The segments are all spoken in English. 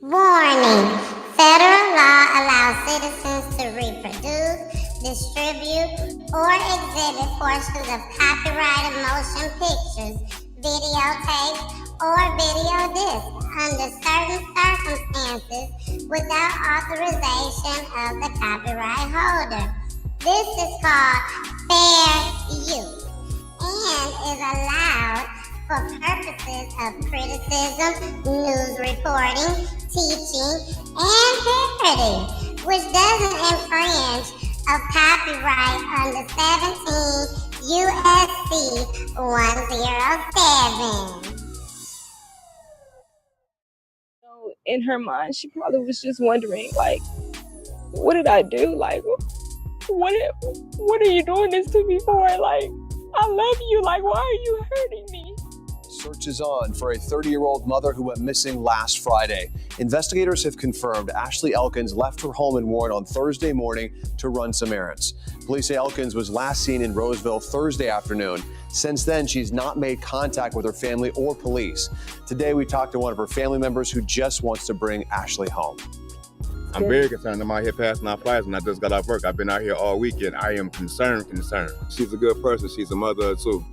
Warning: federal law allows citizens to reproduce, distribute, or exhibit portions of copyrighted motion pictures, videotapes, or video discs under certain circumstances without authorization of the copyright holder. This is called fair use and is allowed for purposes of criticism, news reporting, teaching, and parody, which doesn't infringe of copyright under 17 USC 107. So in her mind, she probably was just wondering, like, what did I do? Like, what are you doing this to me for? Like, I love you. Like, why are you hurting me? Search is on for a 30-year-old mother who went missing last Friday. Investigators have confirmed Ashley Elkins left her home in Warren on Thursday morning to run some errands. Police say Elkins was last seen in Roseville Thursday afternoon. Since then, she's not made contact with her family or police. Today, we talked to one of her family members who just wants to bring Ashley home. I'm very concerned. I'm out here passing out flyers and I just got off work. I've been out here all weekend. I am concerned. She's a good person. She's a mother too.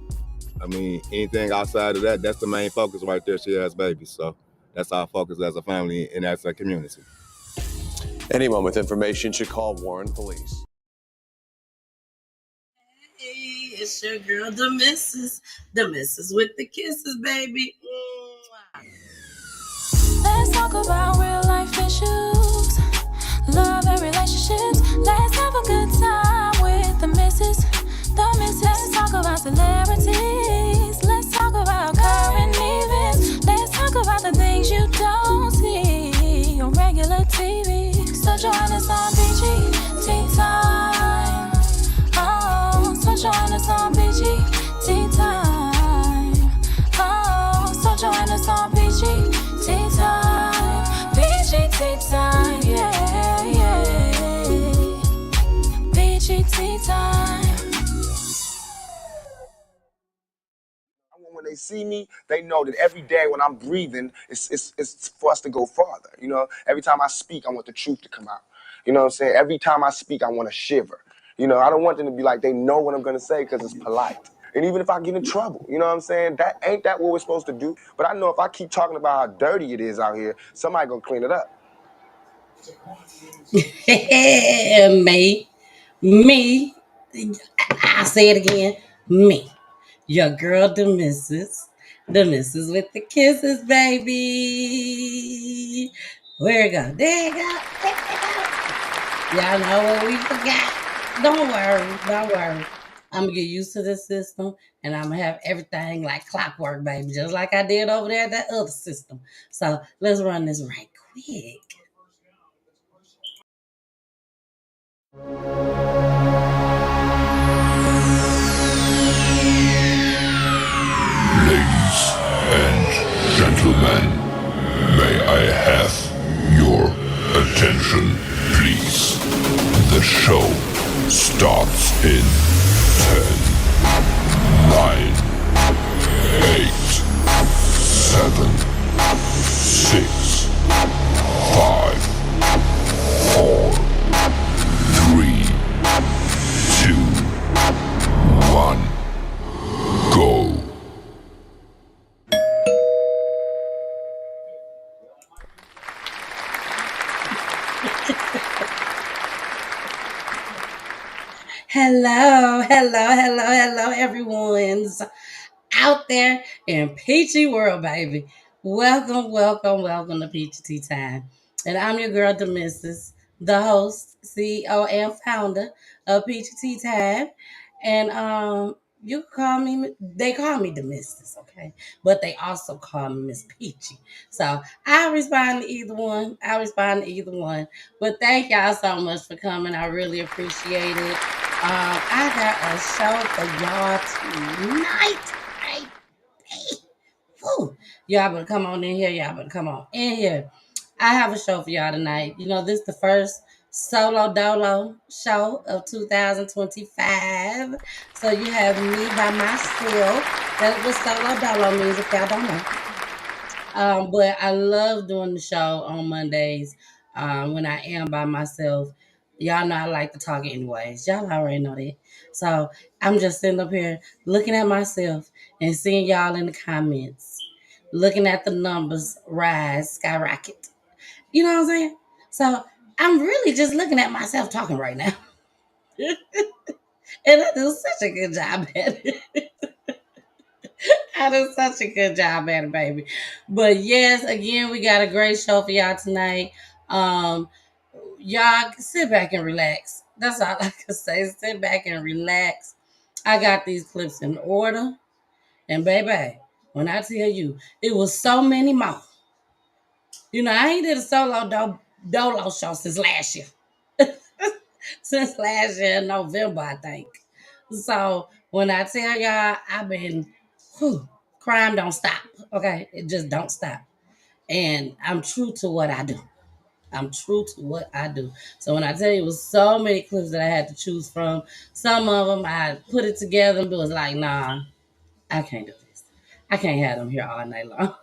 I mean, anything outside of that, that's the main focus right there. She has babies. So that's our focus as a family and as a community. Anyone with information should call Warren Police. Hey, it's your girl, the missus with the kisses, baby. Let's talk about real life issues, love and relationships. Let's have a good time with the missus. Let's talk about celebrities. Let's talk about current events. Let's talk about the things you don't see on regular TV. So join us on PEACHY Tea Time. Oh, so join us on PEACHY Tea Time. Oh, so join us on PEACHY Tea Time. PEACHY Tea Time, yeah, yeah. PEACHY Tea Time. When they see me, they know that every day when I'm breathing, it's for us to go farther. You know, every time I speak, I want the truth to come out. You know what I'm saying? Every time I speak, I want to shiver. You know, I don't want them to be like, they know what I'm going to say because it's polite. And even if I get in trouble, you know what I'm saying? Ain't that what we're supposed to do? But I know if I keep talking about how dirty it is out here, somebody going to clean it up. Me. I say it again. Me. Your girl, the missus with the kisses, baby. Where it go? There it go. Y'all know what we forgot. Don't worry. I'm gonna get used to this system and I'm gonna have everything like clockwork, baby, just like I did over there at that other system. So let's run this right quick. Ladies and gentlemen, may I have your attention, please? The show starts in 10, 9, 8, 7, 6, 5, 4, 3, 2, 1, go. Hello, everyone's out there in Peachy World, baby. Welcome to Peachy Tea Time. And I'm your girl, the missus, the host, CEO, and founder of Peachy Tea Time. And you can call me, they call me the missus, okay? But they also call me Miss Peachy. So I respond to either one. But thank y'all so much for coming. I really appreciate it. I got a show for y'all tonight, baby. Woo. Y'all better come on in here. I have a show for y'all tonight. You know, this is the first solo dolo show of 2025. So you have me by myself. That's what solo dolo means if y'all don't know. But I love doing the show on Mondays when I am by myself. Y'all know I like to talk anyways. Y'all already know that. So I'm just sitting up here looking at myself and seeing y'all in the comments, looking at the numbers rise, skyrocket. You know what I'm saying? So I'm really just looking at myself talking right now. And I do such a good job at it. I do such a good job at it, baby. But yes, again, we got a great show for y'all tonight. Um, y'all sit back and relax. That's all I can say. Sit back and relax. I got these clips in order. And baby, when I tell you, it was so many more. You know, I ain't did a dolo show since last year. Since last year in November, I think. So when I tell y'all, I've been, whew, crime don't stop. Okay, it just don't stop. And I'm true to what I do. I'm true to what I do. So when I tell you, it was so many clips that I had to choose from. Some of them I put it together and it was like, nah, I can't do this. I can't have them here all night long.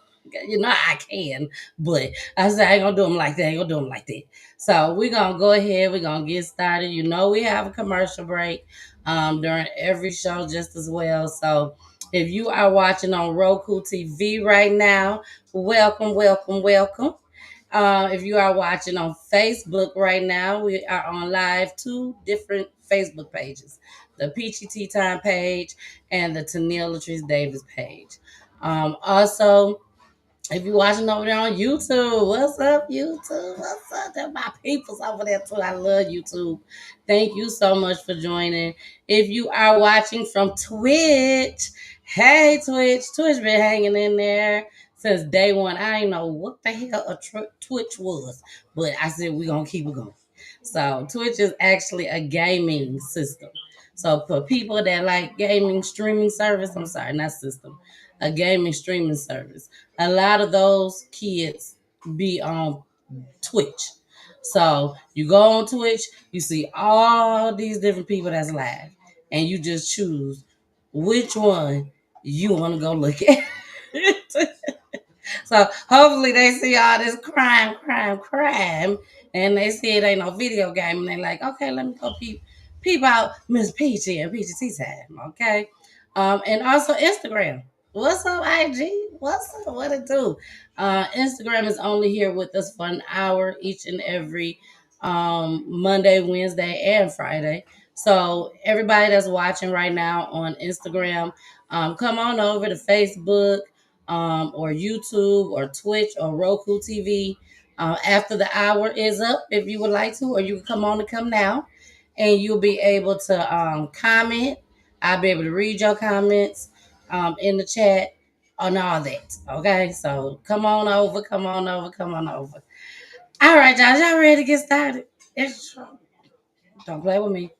You know I can, but I said I ain't gonna do them like that. I ain't gonna do them like that. So we're gonna go ahead. We're gonna get started. You know we have a commercial break during every show just as well. So if you are watching on Roku TV right now, welcome, welcome, welcome. If you are watching on Facebook right now, we are on live 2 different Facebook pages, the Peachy Tea Time page and the Tennille Latrice Davis page. Also, if you're watching over there on YouTube, what's up, YouTube? What's up? They're my peoples over there too. I love YouTube. Thank you so much for joining. If you are watching from Twitch, hey Twitch. Twitch been hanging in there since day one. I ain't know what the hell a Twitch was, but I said we're gonna keep it going. So Twitch is actually a gaming system. So for people that like gaming streaming service, I'm sorry, not system, a gaming streaming service. A lot of those kids be on Twitch. So you go on Twitch, you see all these different people that's live, and you just choose which one you want to go look at. So hopefully they see all this crime, and they see it ain't no video game, and they like, okay, let me go peep out Miss Peachy and Peachy Tea Time, okay? And also Instagram. What's up, IG? What's up? What it do? Instagram is only here with us for an hour each and every Monday, Wednesday, and Friday. So everybody that's watching right now on Instagram, come on over to Facebook or YouTube or Twitch or Roku TV after the hour is up if you would like to, or you can come on and come now and you'll be able to comment. I'll be able to read your comments in the chat on all that. Okay, so come on over, come on over, come on over. All right, y'all ready to get started? It's true. Don't play with me.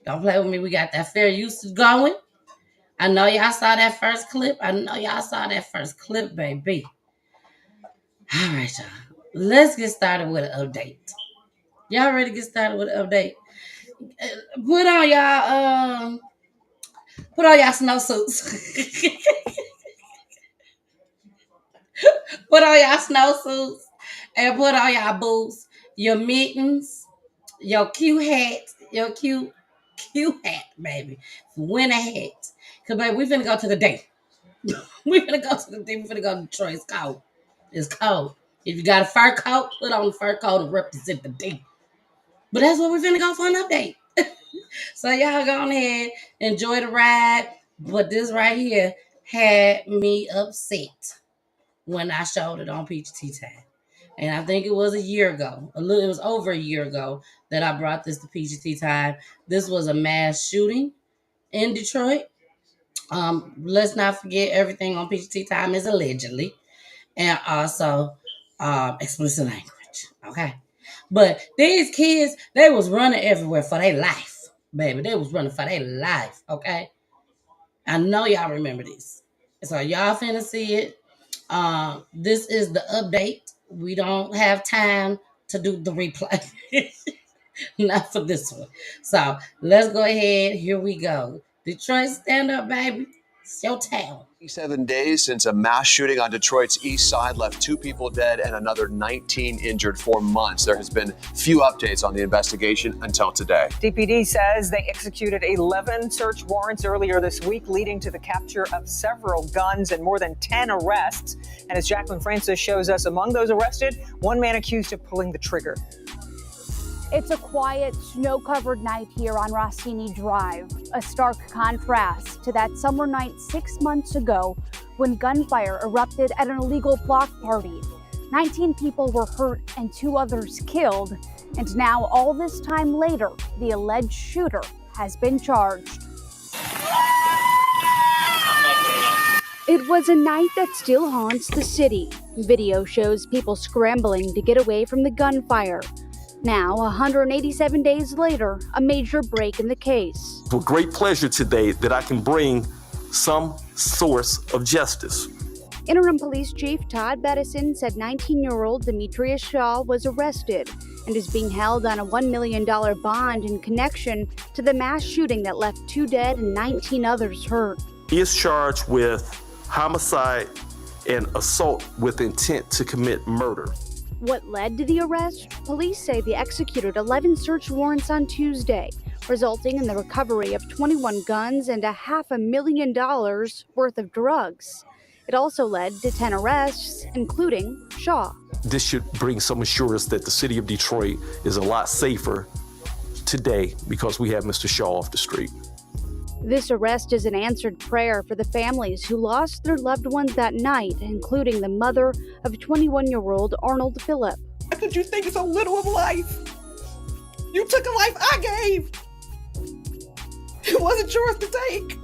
Don't play with me. We got that fair usage going. I know y'all saw that first clip. Baby. All right, y'all. Let's get started with an update. Y'all ready to get started with an update? Put on y'all snowsuits. Put on y'all snowsuits and put on y'all boots, your mittens, your cute hat, your cute hat, baby. Winter hat. Cause baby, we finna go to the day. We finna go to the day. We finna go to Detroit. It's cold. It's cold. If you got a fur coat, put on the fur coat and represent the day. But that's what we're finna go for an update. So y'all go ahead, enjoy the ride. But this right here had me upset when I showed it on Peach Tea Time. And I think it was a year ago. It was over a year ago that I brought this to Peachy Tea Time. This was a mass shooting in Detroit. Let's not forget everything on Peachy Tea Time is allegedly, and also explicit language. Okay, but these kids, they was running everywhere for their life, baby. They was running for their life. Okay, I know y'all remember this, so y'all finna see it. This is the update. We don't have time to do the replay. Not for this one. So let's go ahead. Here we go. Detroit, stand up, baby. It's your town. 7 days since a mass shooting on Detroit's east side left 2 people dead and another 19 injured. For months, there has been few updates on the investigation until today. DPD says they executed 11 search warrants earlier this week, leading to the capture of several guns and more than 10 arrests. And as Jacqueline Francis shows us, among those arrested, one man accused of pulling the trigger. It's a quiet, snow-covered night here on Rossini Drive, a stark contrast to that summer night 6 months ago when gunfire erupted at an illegal block party. 19 people were hurt and 2 others killed, and now all this time later, the alleged shooter has been charged. It was a night that still haunts the city. Video shows people scrambling to get away from the gunfire. Now, 187 days later, a major break in the case. It's with great pleasure today that I can bring some source of justice. Interim Police Chief Todd Bettison said 19-year-old Demetrius Shaw was arrested and is being held on a $1 million bond in connection to the mass shooting that left 2 dead and 19 others hurt. He is charged with homicide and assault with intent to commit murder. What led to the arrest? Police say they executed 11 search warrants on Tuesday, resulting in the recovery of 21 guns and $500,000 worth of drugs. It also led to 10 arrests, including Shaw. This should bring some assurance that the city of Detroit is a lot safer today because we have Mr. Shaw off the street. This arrest is an answered prayer for the families who lost their loved ones that night, including the mother of 21-year-old Arnold Phillip. How could you think so little of life? You took a life I gave. It wasn't yours to take.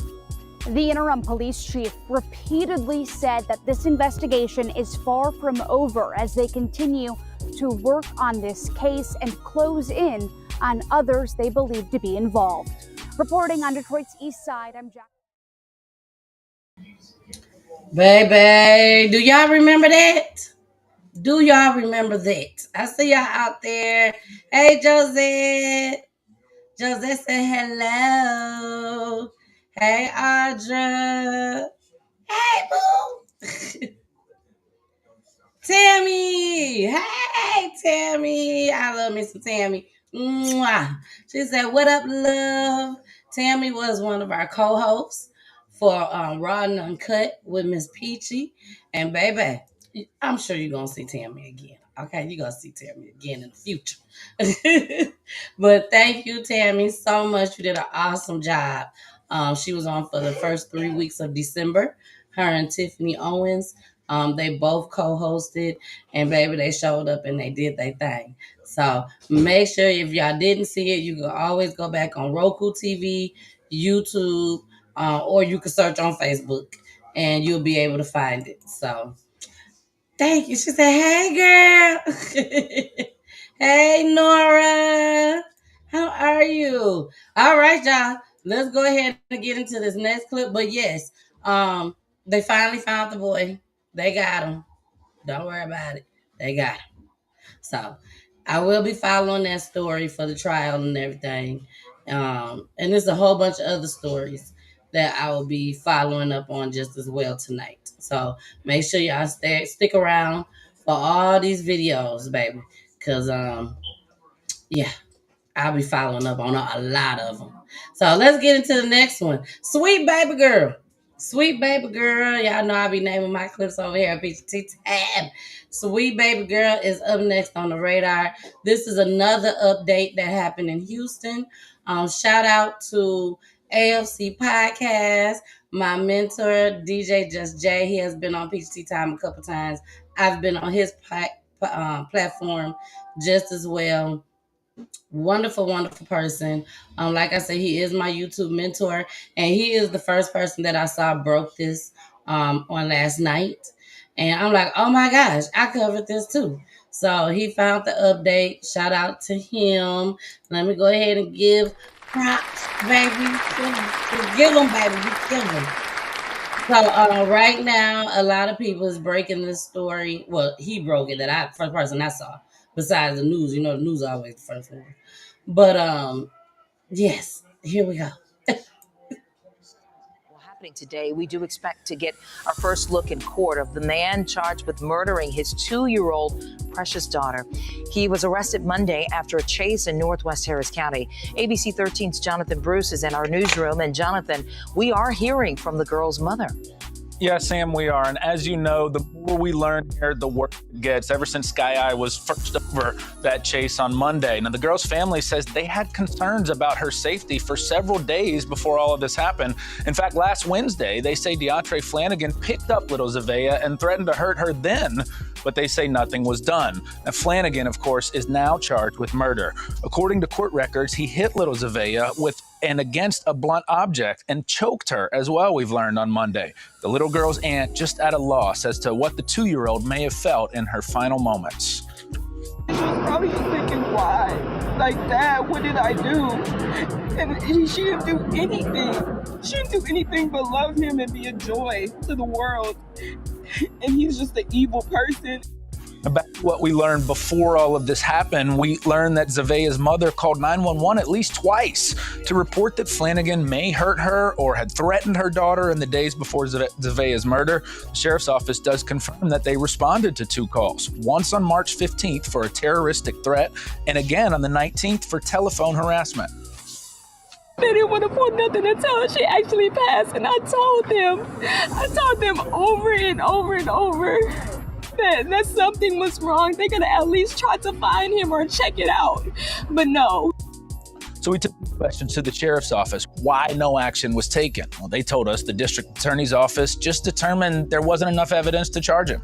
The interim police chief repeatedly said that this investigation is far from over as they continue to work on this case and close in on others they believe to be involved. Reporting on Detroit's east side, I'm Jack. Baby, do y'all remember that? Do y'all remember that? I see y'all out there. Hey, Josette. Josette said hello. Hey, Audra. Hey, boo. Tammy. Hey, Tammy. I love me some Tammy. Mwah. She said, what up, love? Tammy was one of our co-hosts for Raw and Uncut with Miss Peachy. And baby, I'm sure you're going to see Tammy again. Okay, you're going to see Tammy again in the future. But thank you, Tammy, so much. You did an awesome job. She was on for the first 3 weeks of December. Her and Tiffany Owens, they both co-hosted. And baby, they showed up and they did their thing. So make sure if y'all didn't see it, you can always go back on Roku TV, YouTube, or you can search on Facebook and you'll be able to find it. So thank you. She said, hey, girl. Hey, Nora. How are you? All right, y'all. Let's go ahead and get into this next clip. But yes, they finally found the boy. They got him. Don't worry about it. They got him. So I will be following that story for the trial and everything. And there's a whole bunch of other stories that I will be following up on just as well tonight. So make sure y'all stick around for all these videos, baby. Because, yeah, I'll be following up on a lot of them. So let's get into the next one. Sweet Baby Girl. Sweet Baby Girl. Y'all know I'll be naming my clips over here at PGT Tab. Sweet Baby Girl is up next on the radar. This is another update that happened in Houston. Shout out to AFC Podcast. My mentor, DJ Just Jay, he has been on PGT Time a couple times. I've been on his platform just as well. Wonderful, wonderful person. Like I said, he is my YouTube mentor, and he is the first person that I saw broke this on last night. And I'm like, oh my gosh, I covered this too. So he found the update. Shout out to him. Let me go ahead and give props, baby. Give them, baby. Give them. So right now, a lot of people is breaking this story. Well, he broke it. First person I saw. Besides the news, you know, the news is always the first one. But yes, here we go. happening today. We do expect to get our first look in court of the man charged with murdering his 2-year-old precious daughter. He was arrested Monday after a chase in Northwest Harris County. ABC 13's Jonathan Bruce is in our newsroom. And Jonathan, we are hearing from the girl's mother. Yeah, Sam, we are. And as you know, the more we learn here, the worse it gets. Ever since Sky Eye was first over that chase on Monday. Now, the girl's family says they had concerns about her safety for several days before all of this happened. In fact, last Wednesday, they say DeAndre Flanagan picked up little Zavea and threatened to hurt her then, but they say nothing was done. Now, Flanagan, of course, is now charged with murder. According to court records, he hit little Zavea with and against a blunt object and choked her as well, we've learned on Monday. The little girl's aunt just at a loss as to what the 2-year-old may have felt in her final moments. She was probably just thinking, why? Like, Dad, what did I do? And she didn't do anything. She didn't do anything but love him and be a joy to the world. And he's just an evil person. Back to what we learned before all of this happened, we learned that Zavea's mother called 911 at least twice to report that Flanagan may hurt her or had threatened her daughter in the days before Zavea's murder. The sheriff's office does confirm that they responded to 2 calls, once on March 15th for a terroristic threat and again on the 19th for telephone harassment. They didn't want to pull nothing until she actually passed, and I told them over and over and over that something was wrong. They could have at least tried to find him or check it out, but no. So we took questions to the sheriff's office. Why no action was taken? Well, they told us the district attorney's office just determined there wasn't enough evidence to charge him.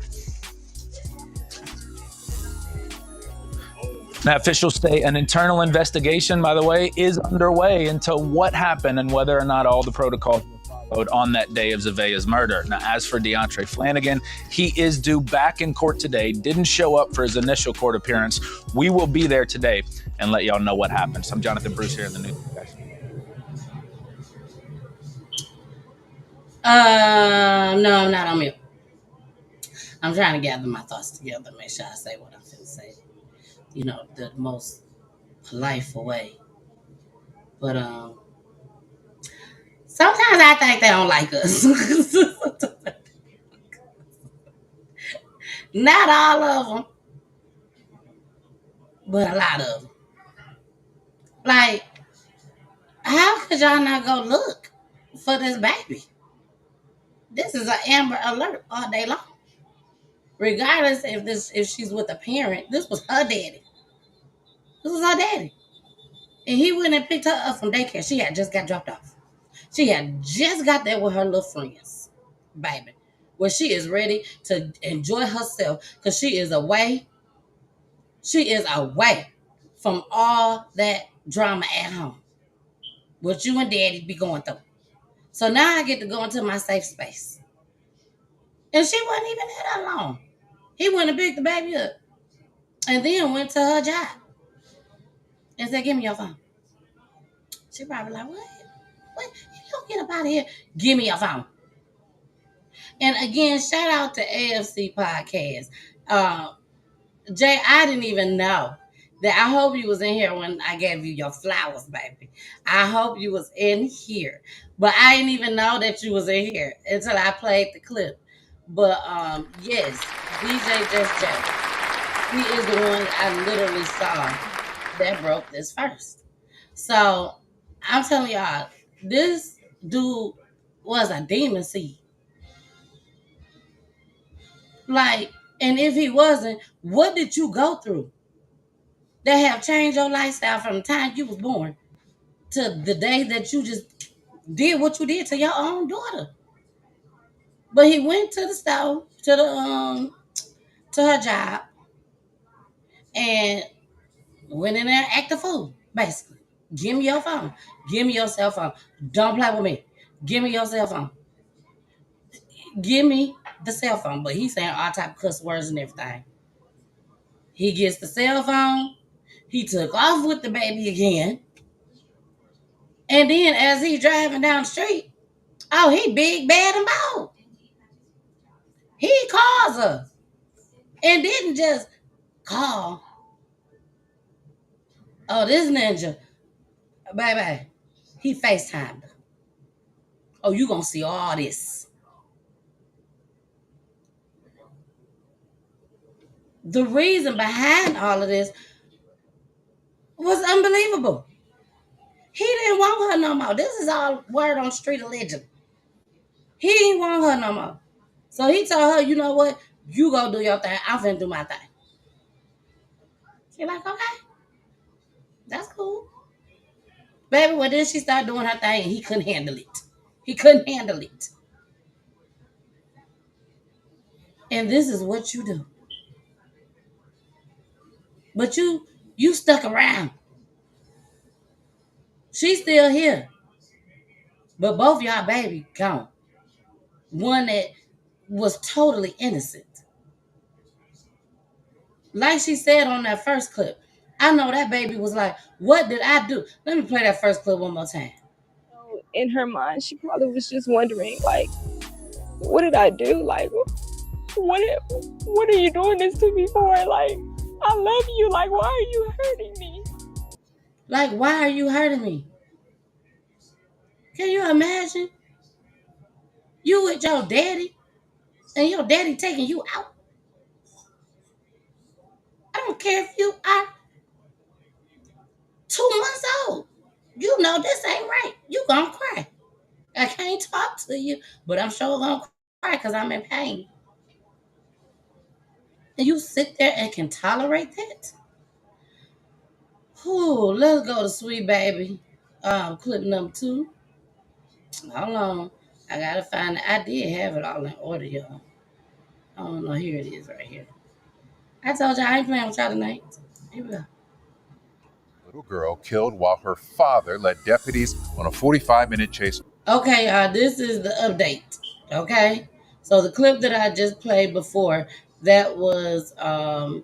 Now, officials say an internal investigation, by the way, is underway into what happened and whether or not all the protocols were followed on that day of Zavea's murder. Now, as for DeAndre Flanagan, he is due back in court today, didn't show up for his initial court appearance. We will be there today and let y'all know what happened. So I'm Jonathan Bruce here in the news. No, I'm not on mute. I'm trying to gather my thoughts together, make sure I say what I'm finna say. You know, the most polite way. But sometimes I think they don't like us. Not all of them, but a lot of them. Like, how could y'all not go look for this baby? This is an Amber Alert all day long. Regardless if she's with a parent, this was her daddy. This was her daddy. And he went and picked her up from daycare. She had just got dropped off. She had just got there with her little friends, baby, where she is ready to enjoy herself because she is away. She is away from all that drama at home, what you and daddy be going through. So now I get to go into my safe space. And she wasn't even there that long. He went and picked the baby up and then went to her job and said, give me your phone. She probably like, what? You don't get up out of here. Give me your phone. And again, shout out to AFC Podcast. Jay, I didn't even know that. I hope you was in here when I gave you your flowers, baby. I hope you was in here. But I didn't even know that you was in here until I played the clip. But yes, DJ Just Jay. He is the one I literally saw that broke this first. So I'm telling y'all, this dude was a demon seed. Like, and if he wasn't, what did you go through that have changed your lifestyle from the time you was born to the day that you just did what you did to your own daughter? But he went to the store, to her job, and went in there and acted a fool, basically. Give me your phone. Give me your cell phone. Don't play with me. Give me your cell phone. Give me the cell phone. But he's saying all type of cuss words and everything. He gets the cell phone. He took off with the baby again. And then as he's driving down the street, oh, he big, bad, and bold. He calls her. And didn't just call. Oh, this ninja. Baby. He FaceTimed her. Oh, you gonna see all this. The reason behind all of this was unbelievable. He didn't want her no more. This is all word on the street of legend. He didn't want her no more. So he told her, you know what? You go do your thing. I'm finna do my thing. She like, okay. That's cool. Baby, well, then she started doing her thing and he couldn't handle it. He couldn't handle it. And this is what you do. But you stuck around. She's still here. But both y'all baby gone. One that was totally innocent. Like she said on that first clip, I know that baby was like, what did I do? Let me play that first clip one more time. In her mind, she probably was just wondering, like, what did I do? Like, what are you doing this to me for? Like, I love you. Like, why are you hurting me? Like, why are you hurting me? Can you imagine? You with your daddy and your daddy taking you out. I don't care if you are 2 months old. You know this ain't right. You gonna cry. I can't talk to you, but I'm sure gonna cry because I'm in pain. And you sit there and can tolerate that? Ooh, let's go to Sweet Baby. Clip number 2. Hold on. I gotta find it. I did have it all in order, y'all. I don't know. Here it is right here. I told y'all I ain't playing with y'all tonight. Here we go. Little girl killed while her father led deputies on a 45-minute chase. Okay, this is the update. Okay, so the clip that I just played before, that was a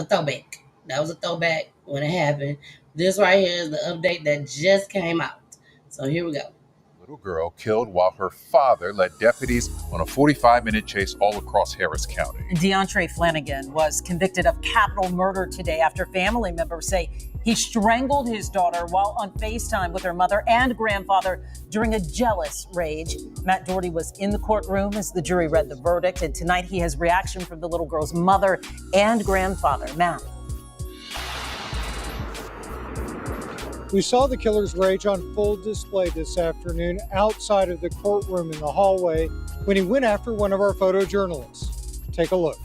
throwback. That was a throwback when it happened. This right here is the update that just came out. So here we go. Little girl killed while her father led deputies on a 45-minute chase all across Harris County. DeAndre Flanagan was convicted of capital murder today after family members say he strangled his daughter while on FaceTime with her mother and grandfather during a jealous rage. Matt Doherty was in the courtroom as the jury read the verdict, and tonight he has reaction from the little girl's mother and grandfather. Matt. We saw the killer's rage on full display this afternoon outside of the courtroom in the hallway when he went after one of our photojournalists. Take a look.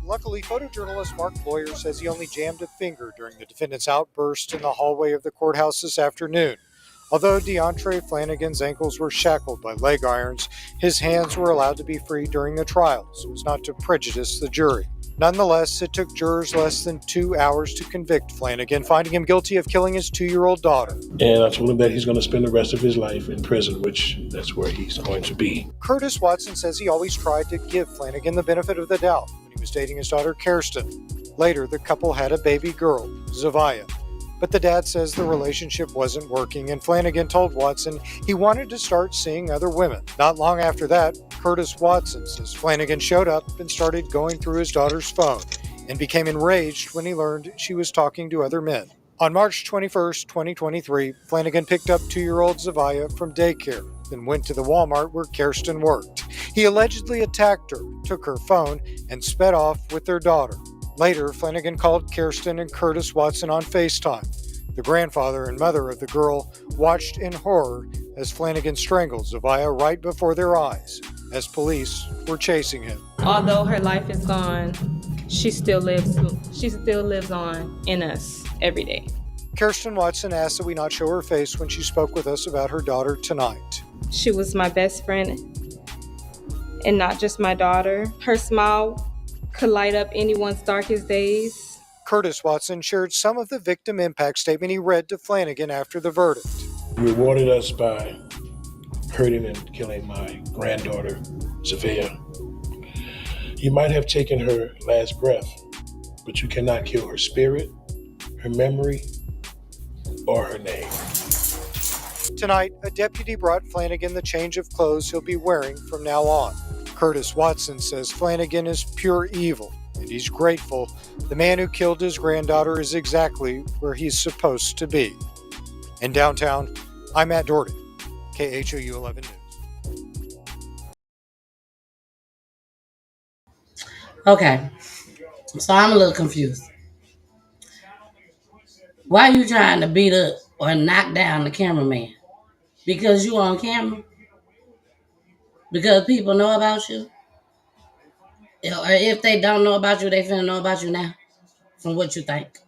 Luckily, photojournalist Mark Boyer says he only jammed a finger during the defendant's outburst in the hallway of the courthouse this afternoon. Although DeAndre Flanagan's ankles were shackled by leg irons, his hands were allowed to be free during the trial, so as not to prejudice the jury. Nonetheless, it took jurors less than 2 hours to convict Flanagan, finding him guilty of killing his 2-year-old daughter. And I told him that he's going to spend the rest of his life in prison, which that's where he's going to be. Curtis Watson says he always tried to give Flanagan the benefit of the doubt when he was dating his daughter, Kirsten. Later, the couple had a baby girl, Zavia. But the dad says the relationship wasn't working, and Flanagan told Watson he wanted to start seeing other women. Not long after that, Curtis Watson says Flanagan showed up and started going through his daughter's phone and became enraged when he learned she was talking to other men. On March 21st, 2023, Flanagan picked up 2-year-old Zavia from daycare, then went to the Walmart where Kirsten worked. He allegedly attacked her, took her phone, and sped off with their daughter. Later, Flanagan called Kirsten and Curtis Watson on FaceTime. The grandfather and mother of the girl watched in horror as Flanagan strangled Zavia right before their eyes, as police were chasing him. Although her life is gone, she still lives on in us every day. Kirsten Watson asked that we not show her face when she spoke with us about her daughter tonight. She was my best friend, and not just my daughter. Her smile could light up anyone's darkest days. Curtis Watson shared some of the victim impact statement he read to Flanagan after the verdict. You rewarded us by hurting and killing my granddaughter, Zavia. You might have taken her last breath, but you cannot kill her spirit, her memory, or her name. Tonight, a deputy brought Flanagan the change of clothes he'll be wearing from now on. Curtis Watson says Flanagan is pure evil, and he's grateful the man who killed his granddaughter is exactly where he's supposed to be. In downtown, I'm Matt Doherty, KHOU 11 News. Okay, so I'm a little confused. Why are you trying to beat up or knock down the cameraman? Because you on camera? Because people know about you? Or if they don't know about you, they finna know about you now? From what you think?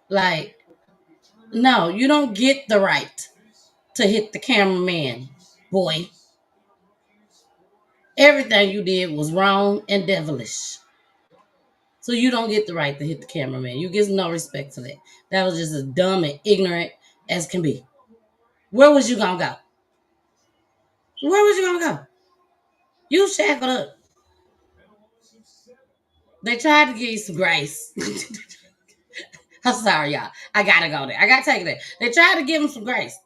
Like, no, you don't get the right to hit the cameraman, boy. Everything you did was wrong and devilish. So you don't get the right to hit the cameraman. You get no respect for that. That was just as dumb and ignorant as can be. Where was you gonna go? Where was you gonna go? You shackled up. They tried to give you some grace. I'm sorry, y'all. I gotta go there. I gotta take it there. They tried to give him some grace.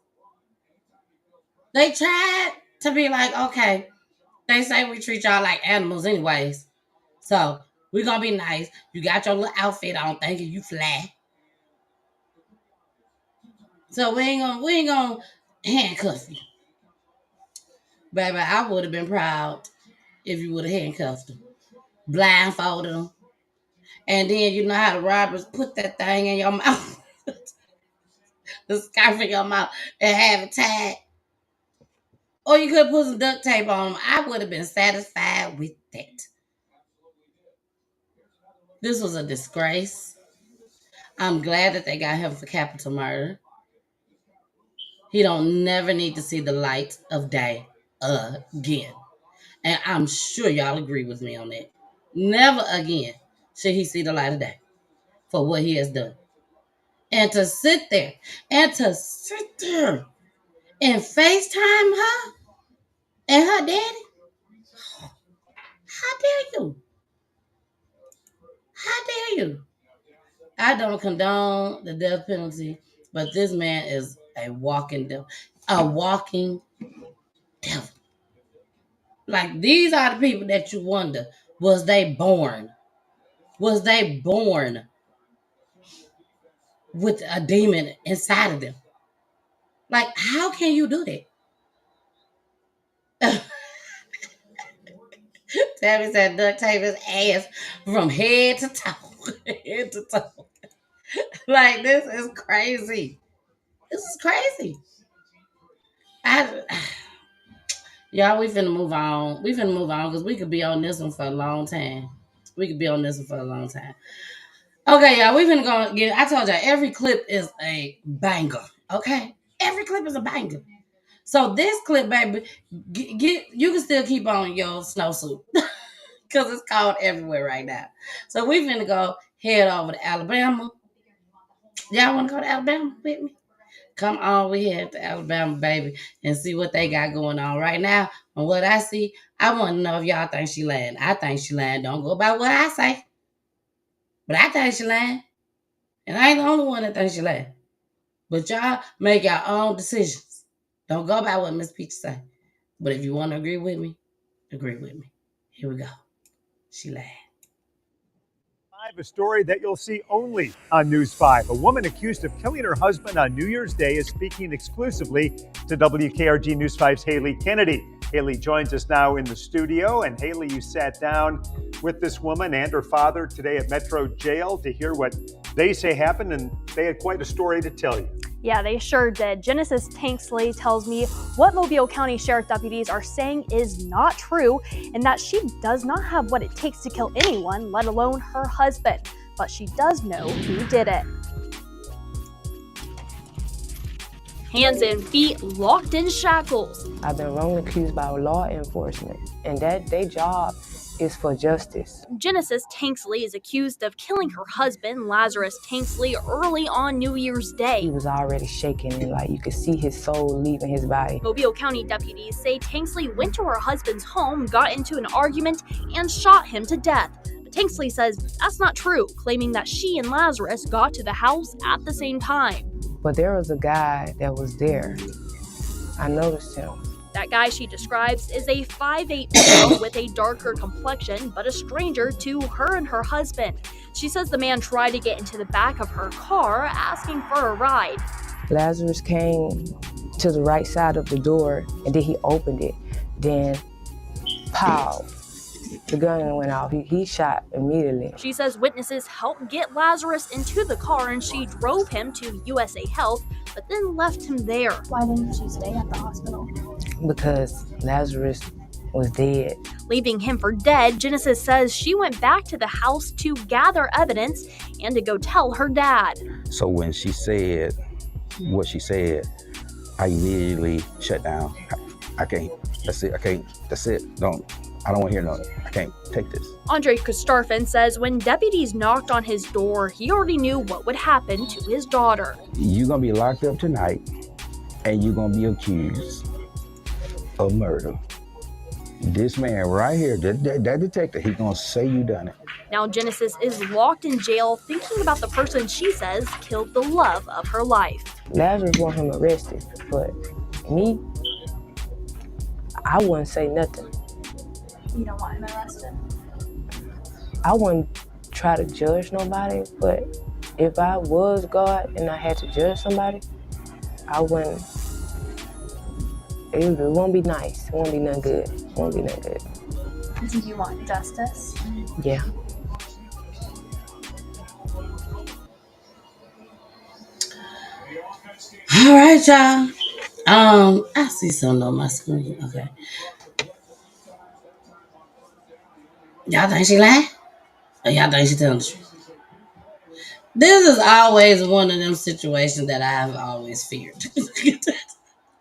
They tried to be like, okay, they say we treat y'all like animals anyways. So we're gonna be nice. You got your little outfit on, thinking you fly. So we ain't gonna handcuff you. Baby, I would have been proud if you would have handcuffed him. Blindfolded him. And then you know how the robbers put that thing in your mouth. The scarf in your mouth and have it tied. Or you could put some duct tape on him. I would have been satisfied with that. This was a disgrace. I'm glad that they got him for capital murder. He don't never need to see the light of day again. And I'm sure y'all agree with me on that. Never again should he see the light of day for what he has done. And to sit there and FaceTime her and her daddy. How dare you? How dare you? I don't condone the death penalty, but this man is a walking devil. A walking devil. Like, these are the people that you wonder, was they born? Was they born with a demon inside of them? Like, how can you do that? Tammy said duct tape his ass from head to toe. Head to toe. Like, this is crazy. This is crazy. Y'all, we finna move on. We finna move on because we could be on this one for a long time. Okay, y'all, we finna go get. I told y'all every clip is a banger. Okay, every clip is a banger. So this clip, baby, you can still keep on your snowsuit because it's cold everywhere right now. So we finna go head over to Alabama. Y'all want to go to Alabama with me? Come on, we head to Alabama, baby, and see what they got going on right now. And what I see, I want to know if y'all think she lying. I think she lying. Don't go by what I say. But I think she lying. And I ain't the only one that thinks she lying. But y'all make your own decisions. Don't go by what Miss Peach say. But if you want to agree with me, agree with me. Here we go. She lied. A story that you'll see only on News 5. A woman accused of killing her husband on New Year's Day is speaking exclusively to WKRG News 5's Haley Kennedy. Haley joins us now in the studio. And Haley, you sat down with this woman and her father today at Metro Jail to hear what they say happened, and they had quite a story to tell you. Yeah, they sure did. Genesis Tanksley tells me what Mobile County Sheriff deputies are saying is not true, and that she does not have what it takes to kill anyone, let alone her husband. But she does know who did it. Hands and feet locked in shackles. I've been wrongly accused by law enforcement, and that their job is for justice. Genesis Tanksley is accused of killing her husband, Lazarus Tanksley, early on New Year's Day. He was already shaking, and like you could see his soul leaving his body. Mobile County deputies say Tanksley went to her husband's home, got into an argument, and shot him to death. But Tanksley says that's not true, claiming that she and Lazarus got to the house at the same time. But there was a guy that was there. I noticed him. That guy she describes is a 5'8" male with a darker complexion, but a stranger to her and her husband. She says the man tried to get into the back of her car, asking for a ride. Lazarus came to the right side of the door, and then he opened it. Then, pow, the gun went off. He shot immediately. She says witnesses helped get Lazarus into the car and she drove him to USA Health, but then left him there. Why didn't she stay at the hospital? Because Lazarus was dead. Leaving him for dead, Genesis says she went back to the house to gather evidence and to go tell her dad. So when she said what she said, I immediately shut down. I can't. That's it. I can't. That's it. I don't want to hear nothing. I can't take this. Andre Kostarfin says when deputies knocked on his door, he already knew what would happen to his daughter. You're going to be locked up tonight, and you're going to be accused of murder. This man right here, that detective, he's going to say you done it. Now Genesis is locked in jail thinking about the person she says killed the love of her life. Lazarus want him arrested, but me, I wouldn't say nothing. You don't want him arrested? I wouldn't try to judge nobody, but if I was God and I had to judge somebody, I wouldn't. It won't be nice. It won't be nothing good. It won't be nothing good. Do you want justice? Yeah. All right, y'all. I see something on my screen. Okay. Y'all think she lying? Or y'all think she telling the truth? This is always one of them situations that I've always feared.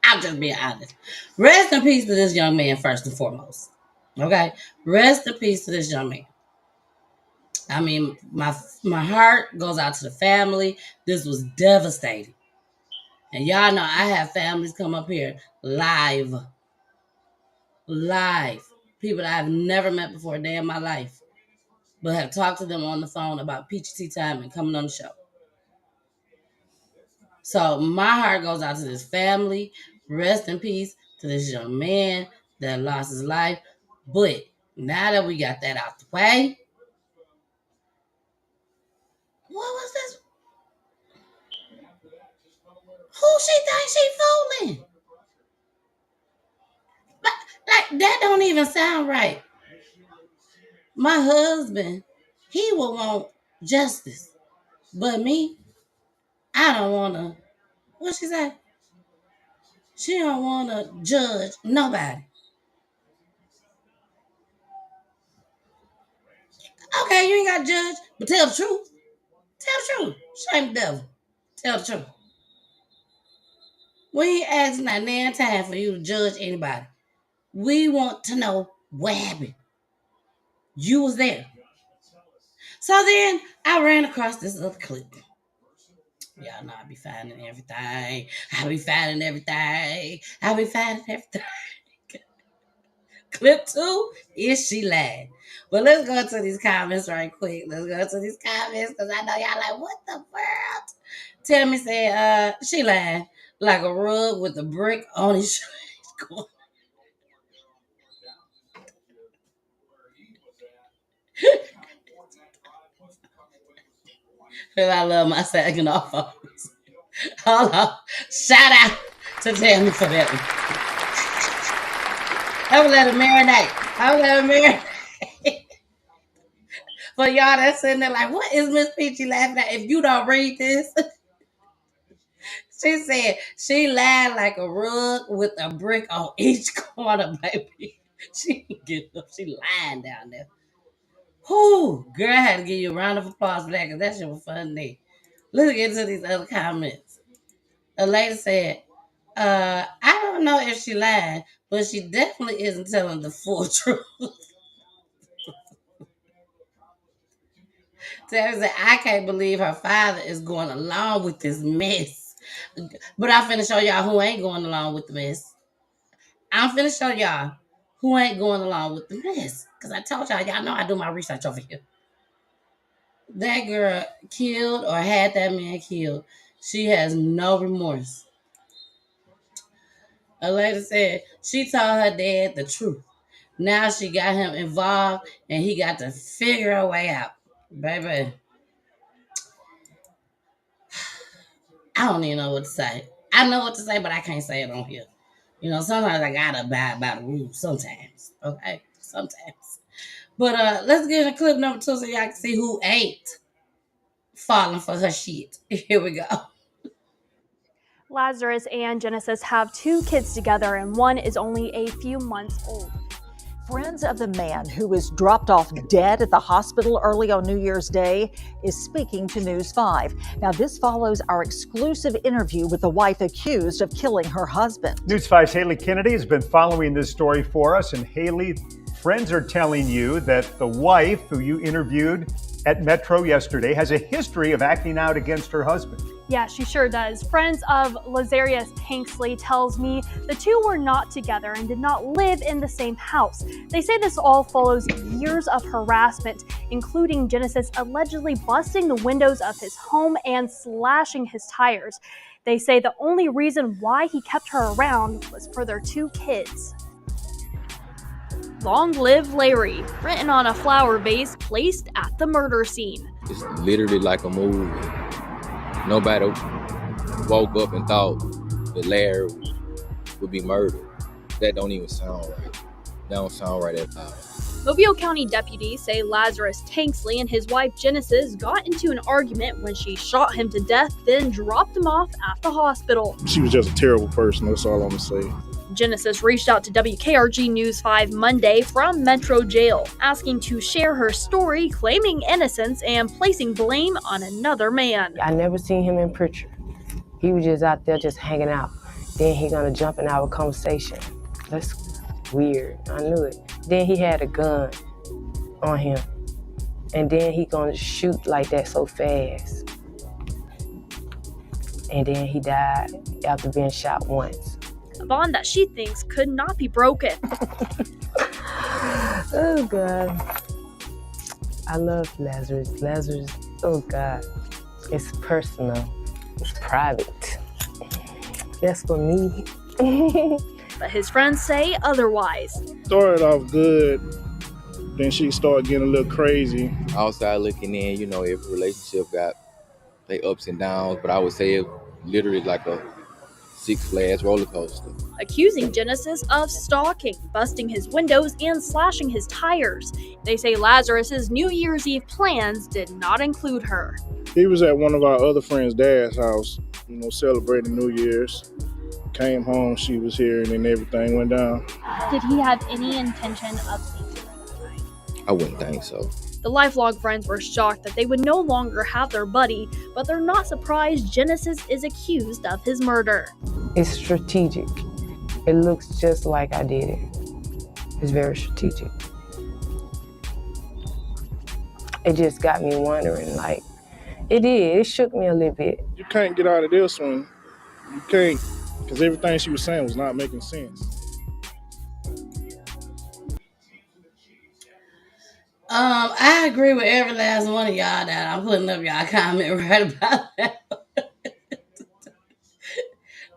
I'm just being honest. Rest in peace to this young man, first and foremost. Okay? Rest in peace to this young man. I mean, my heart goes out to the family. This was devastating. And y'all know I have families come up here live. People that I've never met before a day in my life, but have talked to them on the phone about Peachy Tea Time and coming on the show. So my heart goes out to this family. Rest in peace to this young man that lost his life. But now that we got that out the way, what was this? Who she thinks she fooling? Like that don't even sound right. My husband, he will want justice. But me, I don't want to, what she say? She don't want to judge nobody. Okay, you ain't got to judge, but tell the truth. Tell the truth. Shame the devil. Tell the truth. We ain't asking that damn time for you to judge anybody. We want to know what happened. You was there. So then I ran across this other clip. Y'all know I be finding everything. Clip 2 is she lying. But let's go to these comments right quick. Let's go to these comments because I know y'all like, what the world? Tell me, say, she lying like a rug with a brick on his shoulder. Because I love my second off phones. Hold on. Shout out to Tammy for that one. I would let it marinate. For y'all that's sitting there like, what is Miss Peachy laughing at? If you don't read this, she said she lied like a rug with a brick on each corner, baby. She can get up. She lying down there. Whoo, girl, I had to give you a round of applause for that because that shit was funny. Let's get into these other comments. A lady said, I don't know if she lied, but she definitely isn't telling the full truth. Terry said, I can't believe her father is going along with this mess. But I'm finna show y'all who ain't going along with the mess. I'm finna show y'all who ain't going along with the mess. Because I told y'all know I do my research over here. That girl killed or had that man killed. She has no remorse. A lady said she told her dad the truth. Now she got him involved and he got to figure a way out. Baby. I don't even know what to say. I know what to say, but I can't say it on here. You know, sometimes I gotta abide by the rules. Sometimes, okay, sometimes. But let's get into clip number 2 so y'all can see who ain't falling for her shit. Here we go. Lazarus and Genesis have 2 kids together, and one is only a few months old. Friends of the man who was dropped off dead at the hospital early on New Year's Day is speaking to News 5. Now, this follows our exclusive interview with the wife accused of killing her husband. News 5's Haley Kennedy has been following this story for us. And Haley, friends are telling you that the wife who you interviewed at Metro yesterday has a history of acting out against her husband. Yeah, she sure does. Friends of Lazarus Tanksley tells me the two were not together and did not live in the same house. They say this all follows years of harassment, including Genesis allegedly busting the windows of his home and slashing his tires. They say the only reason why he kept her around was for their 2 kids. Long live Larry, written on a flower vase placed at the murder scene. It's literally like a movie. Nobody woke up and thought that Larry would be murdered. That don't even sound right. That don't sound right at all. Mobile County deputies say Lazarus Tanksley and his wife Genesis got into an argument when she shot him to death, then dropped him off at the hospital. She was just a terrible person, that's all I'm gonna say. Genesis reached out to WKRG News 5 Monday from Metro Jail, asking to share her story, claiming innocence and placing blame on another man. I never seen him in picture. He was just out there just hanging out. Then he gonna jump in our conversation. That's weird, I knew it. Then he had a gun on him. And then he gonna shoot like that so fast. And then he died after being shot once. A bond that she thinks could not be broken. Oh God. I love Lazarus. Lazarus, oh God. It's personal. It's private. That's for me. But his friends say otherwise. Started off good, then she started getting a little crazy. Outside looking in, you know, every relationship got their ups and downs, but I would say it literally like a Six Flags roller coaster. Accusing Genesis of stalking, busting his windows, and slashing his tires. They say Lazarus's New Year's Eve plans did not include her. He was at one of our other friends' dad's house, you know, celebrating New Year's. Came home, she was here, and then everything went down. Did he have any intention of seeing her? I wouldn't think so. The LifeLog friends were shocked that they would no longer have their buddy, but they're not surprised Genesis is accused of his murder. It's strategic. It looks just like I did it. It's very strategic. It just got me wondering, like, it shook me a little bit. You can't get out of this one. You can't, because everything she was saying was not making sense. I agree with every last one of y'all that I'm putting up y'all comment right about that.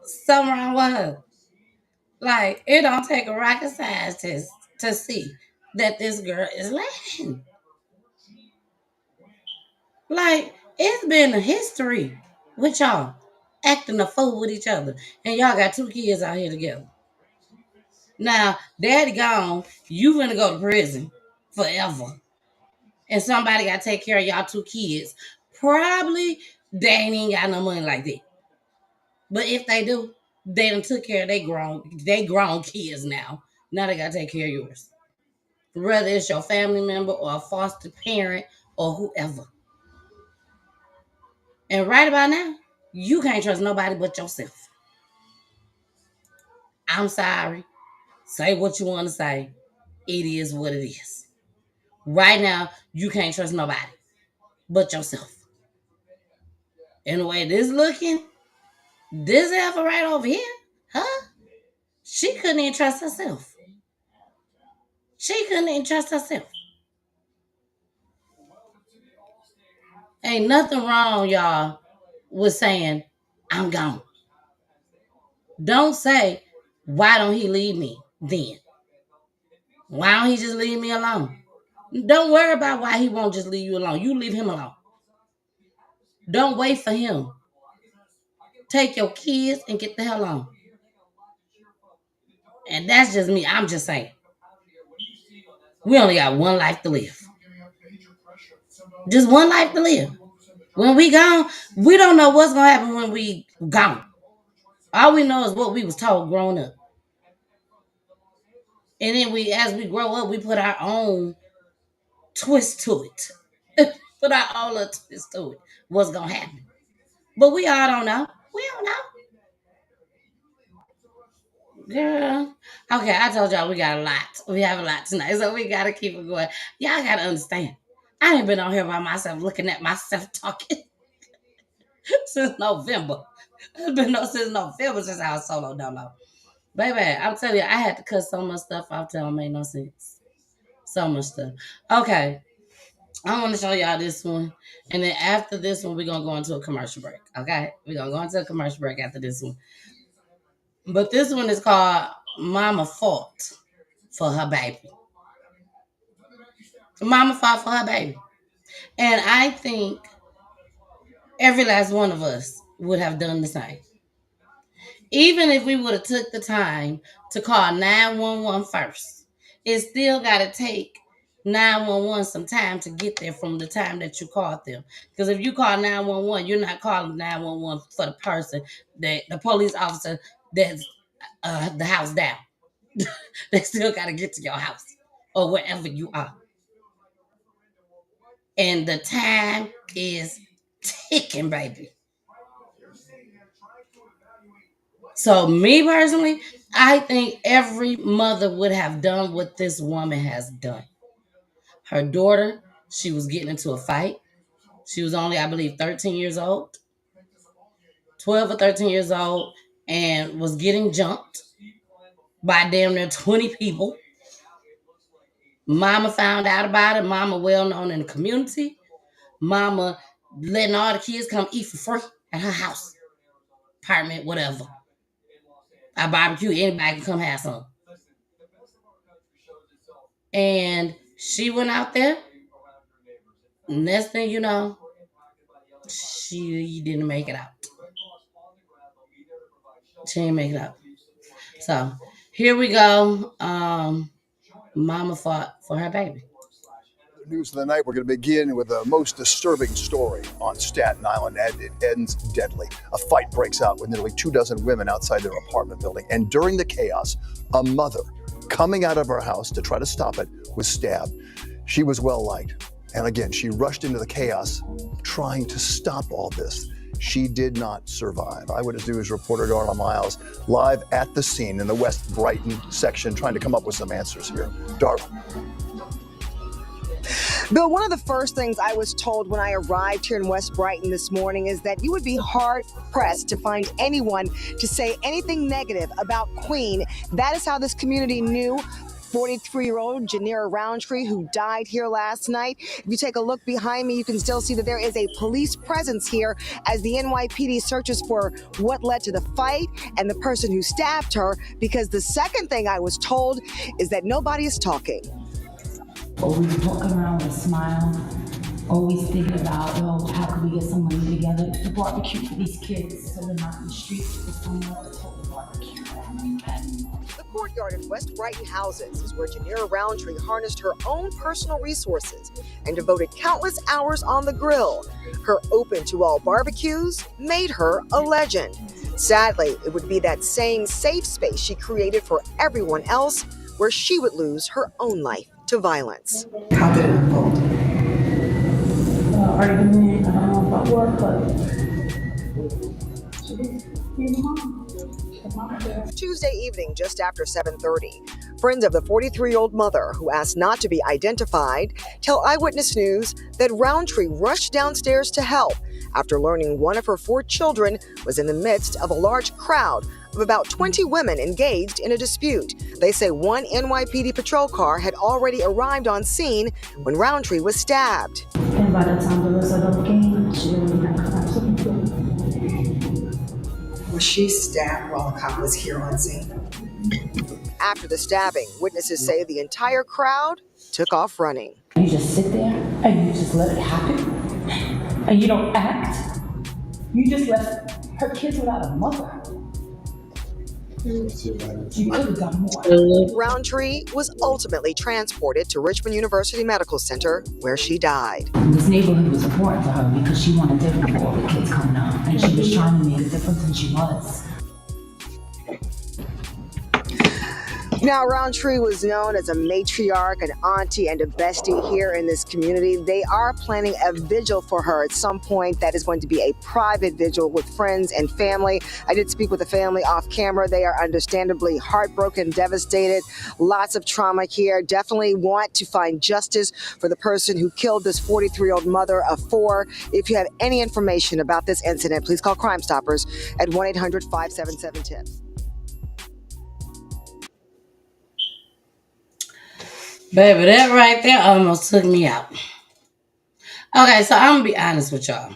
Something wrong with her. Like, it don't take a rocket scientist to see that this girl is lying. Like, it's been a history with y'all acting a fool with each other. And y'all got 2 kids out here together. Now, daddy gone, you finna go to prison forever. And somebody got to take care of y'all 2 kids. Probably they ain't got no money like that. But if they do, they done took care of they grown kids now. Now they got to take care of yours. Whether it's your family member or a foster parent or whoever. And right about now, you can't trust nobody but yourself. I'm sorry. Say what you want to say. It is what it is. Right now, you can't trust nobody but yourself. And the way this looking, this heifer right over here, huh? She couldn't even trust herself. She couldn't even trust herself. Ain't nothing wrong, y'all, with saying, I'm gone. Don't say, why don't he leave me then? Why don't he just leave me alone? Don't worry about why he won't just leave you alone. You leave him alone. Don't wait for him. take your kids and get the hell on. And that's just me. I'm just saying. We only got one life to live. Just one life to live. When we gone, we don't know what's going to happen when we gone. All we know is what we was told growing up. And then as we grow up, we put our own twist to it. Put our own little twist to it. What's going to happen. But we all don't know. We don't know. Girl. Okay, I told y'all we got a lot. We have a lot tonight, so we got to keep it going. Y'all got to understand. I ain't been on here by myself looking at myself talking since November. It's been since November since I was solo dolo. Baby, I'm telling you, I had to cut so much stuff off till it made no sense. So much stuff. Okay. I want to show y'all this one. And then after this one, we're going to go into a commercial break. Okay? We're going to go into a commercial break after this one. But this one is called Mama Fought for Her Baby. Mama fought for her baby. And I think every last one of us would have done the same. Even if we would have took the time to call 911 first, it still got to take 911 some time to get there from the time that you called them. Because if you call 911, you're not calling 911 for the person, that the police officer that's the house down. They still got to get to your house or wherever you are. And the time is ticking, baby. So me personally, I think every mother would have done what this woman has done. Her daughter, she was getting into a fight. She was only, I believe, 13 years old. 12 or 13 years old, and was getting jumped by damn near 20 people. Mama found out about it. Mama well known in the community. Mama letting all the kids come eat for free at her house, apartment, whatever. I barbecue, anybody can come have some. And she went out there. Next thing you know, she didn't make it out. She didn't make it out. So here we go. Mama fought for her baby. News of the night, we're going to begin with the most disturbing story on Staten Island, and it ends deadly. A fight breaks out with nearly 24 women outside their apartment building, and during the chaos, a mother coming out of her house to try to stop it was stabbed. She was well liked, and again, she rushed into the chaos trying to stop all this. She did not survive. Eyewitness News reporter Darla Miles live at the scene in the West Brighton section trying to come up with some answers here. Darla. Bill, one of the first things I was told when I arrived here in West Brighton this morning is that you would be hard-pressed to find anyone to say anything negative about Queen. That is how this community knew 43-year-old Janira Roundtree, who died here last night. If you take a look behind me, you can still see that there is a police presence here as the NYPD searches for what led to the fight and the person who stabbed her, because the second thing I was told is that nobody is talking. Always walking around with a smile, always thinking about, how can we get some money together to barbecue for these kids so they're not in the streets for someone to hold the barbecue. The courtyard at West Brighton Houses is where Janira Roundtree harnessed her own personal resources and devoted countless hours on the grill. Her open-to-all barbecues made her a legend. Sadly, it would be that same safe space she created for everyone else where she would lose her own life to violence. How did it unfold? Argument, I don't know about work, but Tuesday evening, just after 7:30, friends of the 43-year-old mother, who asked not to be identified, tell Eyewitness News that Roundtree rushed downstairs to help after learning one of her 4 children was in the midst of a large crowd of about 20 women engaged in a dispute. They say one NYPD patrol car had already arrived on scene when Roundtree was stabbed. And by the time the result came, she already had collapsed. Was she stabbed while the cop was here on scene? After the stabbing, witnesses say the entire crowd took off running. You just sit there and you just let it happen, and you don't act. You just let Her kids without a mother. You could have done more. Roundtree was ultimately transported to Richmond University Medical Center, where she died. This neighborhood was important to her because she wanted different for all the kids coming up. And she was trying to make a difference, and she was. Now, Roundtree was known as a matriarch, an auntie, and a bestie here in this community. They are planning a vigil for her at some point. That is going to be a private vigil with friends and family. I did speak with the family off camera. They are understandably heartbroken, devastated, lots of trauma here. Definitely want to find justice for the person who killed this 43-year-old mother of 4. If you have any information about this incident, please call Crime Stoppers at 1-800-577-TIPS. Baby, that right there almost took me out. Okay, so I'm gonna be honest with y'all.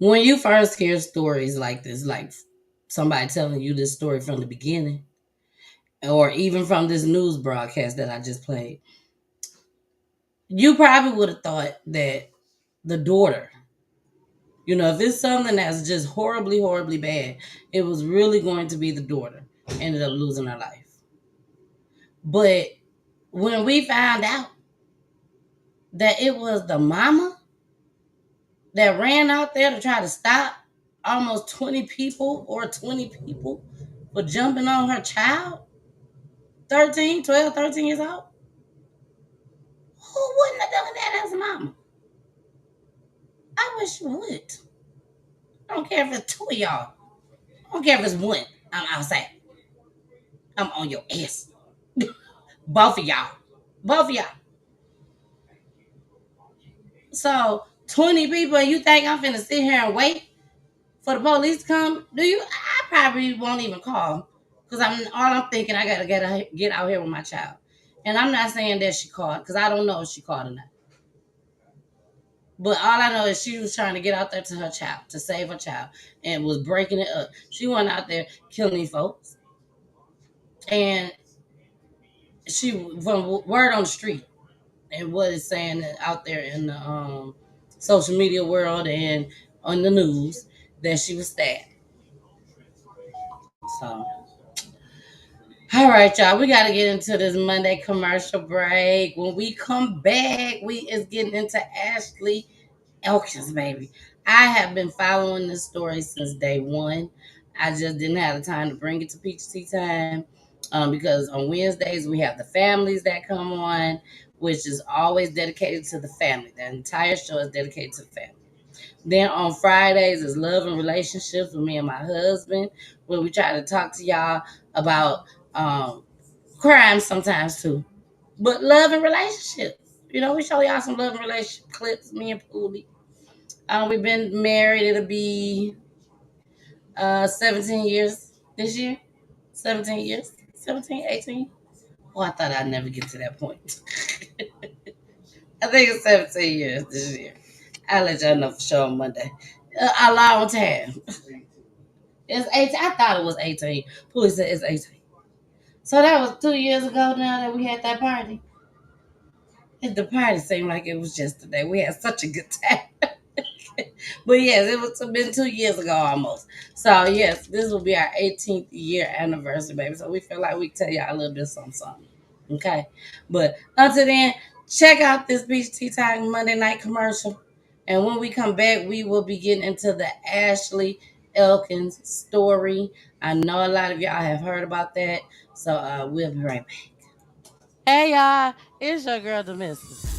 When you first hear stories like this, like somebody telling you this story from the beginning, or even from this news broadcast that I just played, you probably would have thought that the daughter, if it's something that's just horribly, horribly bad, it was really going to be the daughter ended up losing her life. But when we found out that it was the mama that ran out there to try to stop almost 20 people for jumping on her child, 12, 13 years old, who wouldn't have done that as a mama? I wish you would. I don't care if it's 2 of y'all. I don't care if it's 1. I'm outside. I'm on your ass. Both of y'all. So 20 people, you think I'm finna sit here and wait for the police to come? I probably won't even call, because I'm thinking I gotta get out here with my child. And I'm not saying that she called, because I don't know if she called or not. But all I know is she was trying to get out there to her child, to save her child, and was breaking it up. She went out there killing these folks. And she, from word on the street, and what it's saying out there in the social media world and on the news, that she was stabbed. So, all right, y'all, we got to get into this Monday commercial break. When we come back, we is getting into Ashley Elkins, baby. I have been following this story since day one. I just didn't have the time to bring it to Peachy Time because on Wednesdays we have the families that come on, which is always dedicated to the family. The entire show is dedicated to the family. Then on Fridays is love and relationships with me and my husband, where we try to talk to y'all about crime sometimes too, but love and relationships. We show y'all some love and relationship clips. Me and Pooley. We've been married. It'll be 17 years this year. 17 years. 17, 18. Oh, I thought I'd never get to that point. I think it's 17 years this year. I'll let y'all know for sure on Monday. A long time. It's 18. I thought it was 18. Police said it's 18. So that was 2 years ago now that we had that party. And the party seemed like it was yesterday. We had such a good time. But yes, it was been 2 years ago almost. So yes, this will be our 18th year anniversary, baby. So we feel like we can tell y'all a little bit something. Okay. But until then, check out this Beach Tea Time Monday night commercial. And when we come back, we will be getting into the Ashley Elkins story. I know a lot of y'all have heard about that. So we'll be right back. Hey y'all, it's your girl the Missus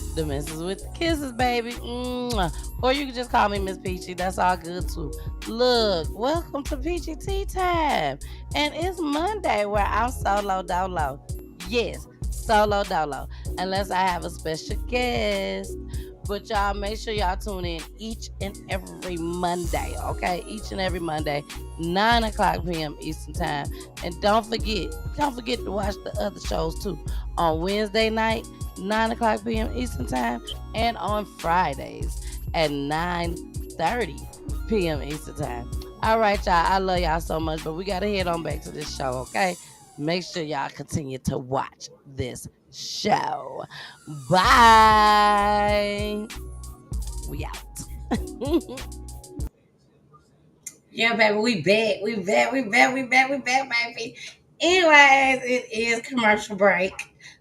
with the kisses, baby. Mwah. Or you can just call me Miss Peachy. That's all good too. Look, welcome to Peachy Tea Time. And it's Monday where I'm solo dolo. Yes, solo dolo. Unless I have a special guest. But y'all make sure y'all tune in each and every Monday, okay? Each and every Monday, 9 o'clock p.m. Eastern Time. And don't forget to watch the other shows too. On Wednesday night, 9 o'clock p.m. Eastern Time. And on Fridays at 9:30 p.m. Eastern Time. All right, y'all. I love y'all so much, but we got to head on back to this show, okay? Make sure y'all continue to watch this show. Bye. We out. Yeah, baby, we back. Baby. Anyways, it is commercial break.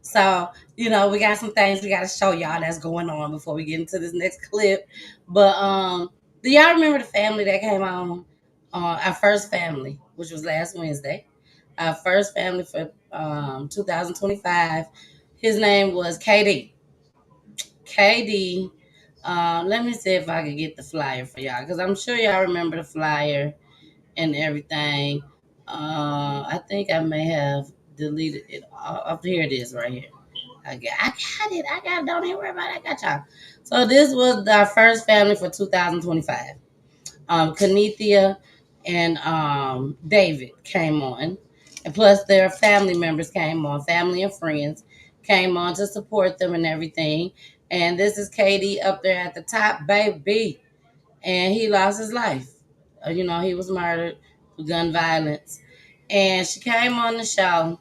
So, we got some things we got to show y'all that's going on before we get into this next clip. But do y'all remember the family that came on? Our first family, which was last Wednesday. Our first family for 2025. His name was KD. KD. Let me see if I can get the flyer for y'all, because I'm sure y'all remember the flyer and everything. I think I may have deleted it. Up here it is right here. I got it. I got it. Don't even worry about it. I got y'all. So this was our first family for 2025. Kenethia and David came on, and plus their family members came on, family and friends came on to support them and everything. And this is Katie up there at the top, baby, and he lost his life. He was murdered for gun violence, and she came on the show.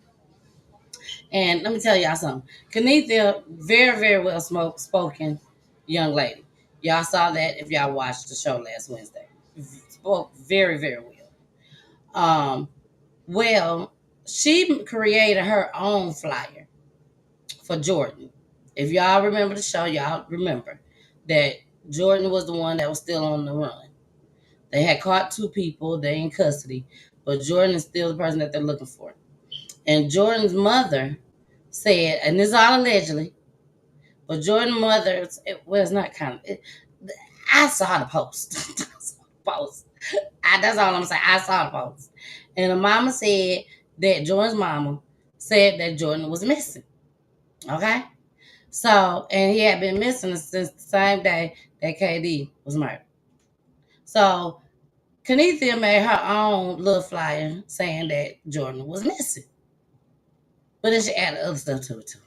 And let me tell y'all something. Kenethia, very, very well spoken young lady. Y'all saw that if y'all watched the show last Wednesday. Spoke very, very well. Well, she created her own flyer for Jordan. If y'all remember the show, y'all remember that Jordan was the one that was still on the run. They had caught 2 people, they in custody, but Jordan is still the person that they're looking for. And Jordan's mother said, and this is all allegedly, but Jordan's mother, it's not kind of, I saw the post. That's all I'm saying. I saw the post. And the mama said that Jordan's mama said that Jordan was missing. Okay? So, and he had been missing since the same day that KD was murdered. So, Kenethia made her own little flyer saying that Jordan was missing. But then she added other stuff to it too.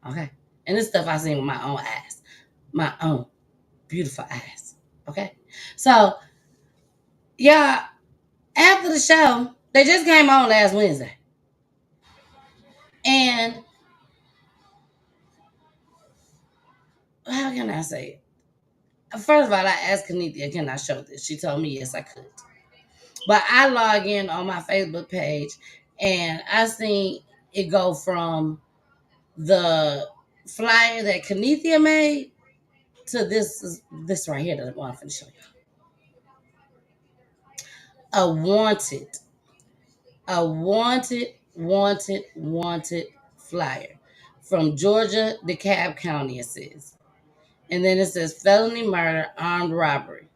Okay? And this stuff I seen with my own eyes. My own beautiful eyes. Okay? So, yeah, after the show, they just came on last Wednesday. And how can I say it? First of all, I asked Kenethia, can I show this? She told me yes, I could. But I log in on my Facebook page and I seen it go from the flyer that Kenethia made to this right here that I want to show you. A wanted flyer from Georgia, DeKalb County, it says. And then it says felony murder, armed robbery.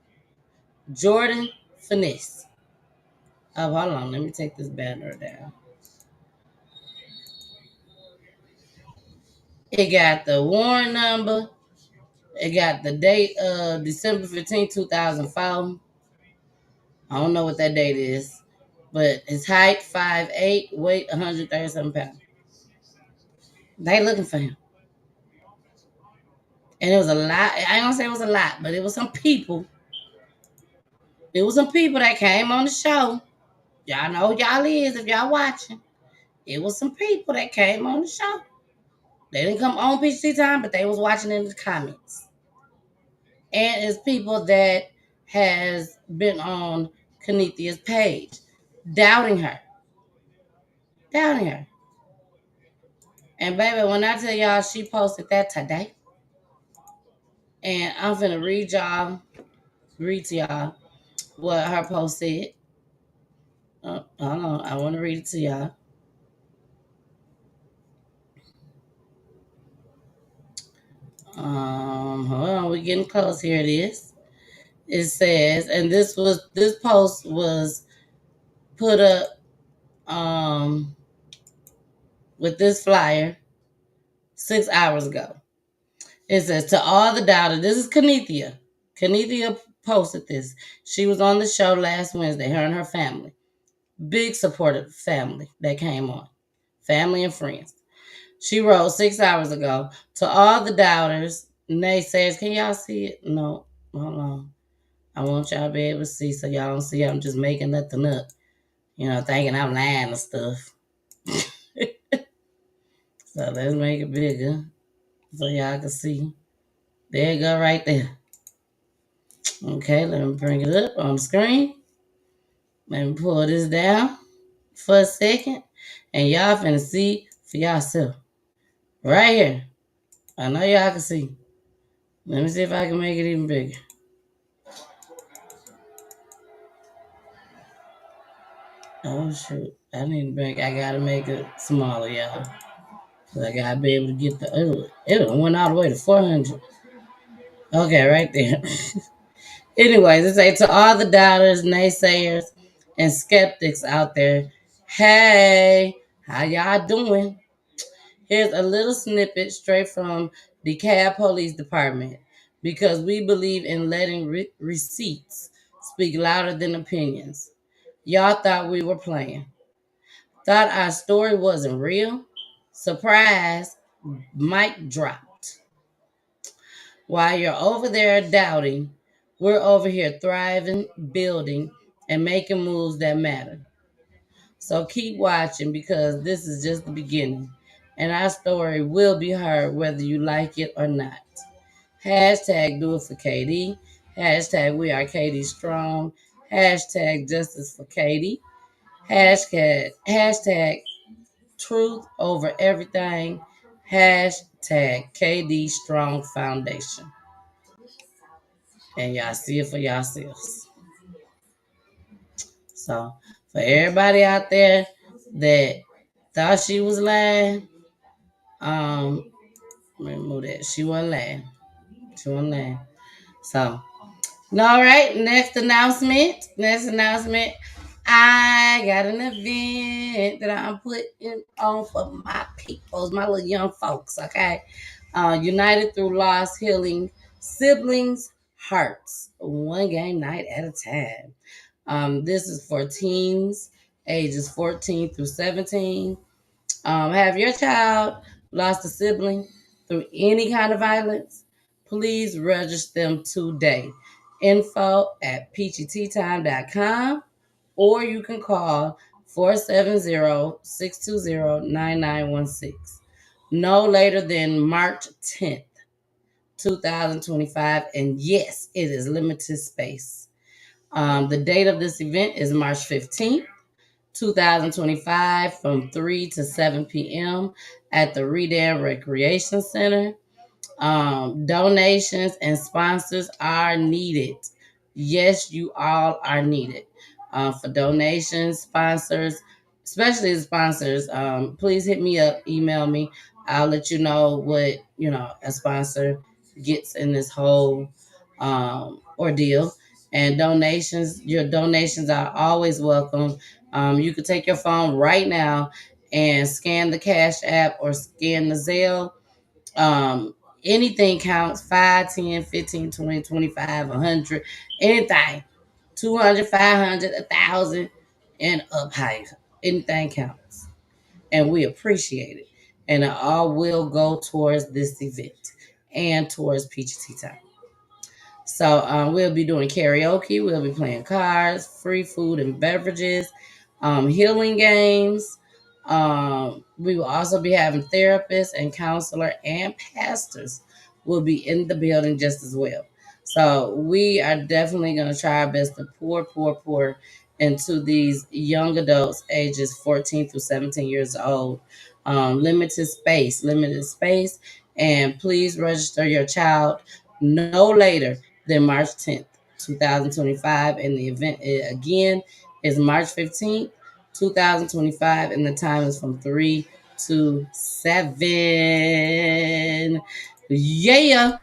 Jordan Finesse. Oh, hold on. Let me take this banner down. It got the warrant number. It got the date of December 15, 2004. I don't know what that date is. But his height, 5'8", weight, 137 pounds. They looking for him. And it was a lot. I ain't gonna say it was a lot, but it was some people. It was some people that came on the show. Y'all know who y'all is if y'all watching. It was some people that came on the show. They didn't come on PEACHY time, but they was watching in the comments. And it's people that has been on Kenethia's page, doubting her. And baby, when I tell y'all, she posted that today. And I'm finna read to y'all what her post said. Hold on, I want to read it to y'all. Hold on, we're getting close. Here it is. It says, and this post was put up with this flyer 6 hours ago. It says, to all the doubters, this is Kenethia. Kenethia posted this. She was on the show last Wednesday, her and her family. Big supportive family that came on. Family and friends. She wrote 6 hours ago, to all the doubters, naysayers, can y'all see it? No, hold on. I want y'all to be able to see so y'all don't see I'm just making nothing up. Thinking I'm lying and stuff. So let's make it bigger so y'all can see. There you go right there. Okay, let me bring it up on the screen. Let me pull this down for a second, and y'all finna see for yourself. Right here. I know y'all can see. Let me see if I can make it even bigger. Oh shoot. I gotta make it smaller, y'all. Cause I gotta be able to get it went all the way to 400. Okay, right there. Anyways, it say to all the doubters, naysayers, and skeptics out there, hey, how y'all doing? Here's a little snippet straight from the DeKalb Police Department because we believe in letting receipts speak louder than opinions. Y'all thought we were playing. Thought our story wasn't real? Surprise, mic dropped. While you're over there doubting, we're over here thriving, building, and making moves that matter. So keep watching because this is just the beginning. And our story will be heard whether you like it or not. Hashtag do it for Katie. Hashtag we are Katie strong. Hashtag justice for Katie. Hashtag truth over everything. Hashtag KD Strong Foundation. And y'all see it for yourselves. So for everybody out there that thought she was lying, remove that. She wasn't lying. She wasn't lying. So, all right, next announcement. I got an event that I'm putting on for my peoples, my little young folks, okay? United Through Lost Healing Siblings Hearts, one game night at a time. This is for teens, ages 14 through 17. Have your child lost a sibling through any kind of violence? Please register them today. info@peachyteatime.com or you can call 470-620-9916. No later than March 10th, 2025. And yes, it is limited space. The date of this event is March 15th. 2025 from 3 to 7 p.m. at the Redan Recreation Center. Donations and sponsors are needed. Yes, you all are needed. For donations, sponsors, especially the sponsors, please hit me up, email me. I'll let you know what, a sponsor gets in this whole ordeal. And your donations are always welcome. You can take your phone right now and scan the Cash App or scan the Zelle. Anything counts. 5, 10, 15, 20, 25, 100, anything. 200, 500, 1,000, and up higher. Anything counts. And we appreciate it. And it all will go towards this event and towards Peachy Tea Time. So we'll be doing karaoke. We'll be playing cards, free food and beverages, healing games. We will also be having therapists and counselor and pastors will be in the building just as well. So we are definitely going to try our best to pour into these young adults ages 14 through 17 years old. Limited space. And please register your child no later than March 10th, 2025. And the event again is March 15th, 2025, and the time is from 3 to 7. Yeah.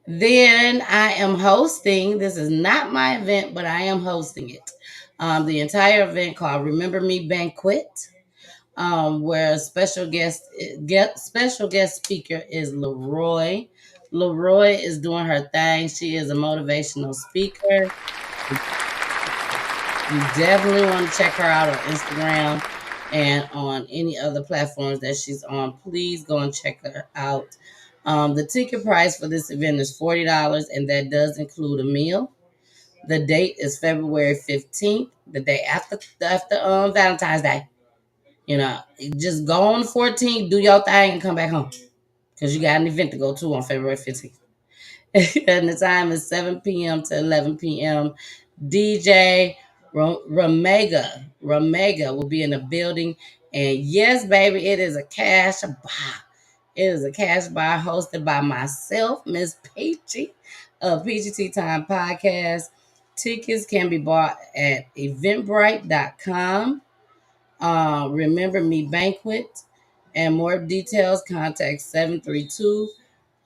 Then I am hosting. This is not my event, but I am hosting it. The entire event called Remember Me Banquet. Where special guest speaker is Leroy. Leroy is doing her thing. She is a motivational speaker. You definitely want to check her out on Instagram and on any other platforms that she's on. Please go and check her out. The ticket price for this event is $40, and that does include a meal. The date is February 15th, the day after Valentine's Day. Just go on the 14th, do your thing, and come back home. Because you got an event to go to on February 15th. and the time is 7 p.m. to 11 p.m. DJ Ramega will be in the building. And yes, baby, it is a cash bar. It is a cash bar hosted by myself, Miss Peachy, of Peachy Tea Time Podcast. Tickets can be bought at eventbrite.com. Remember Me Banquet. And more details, contact 732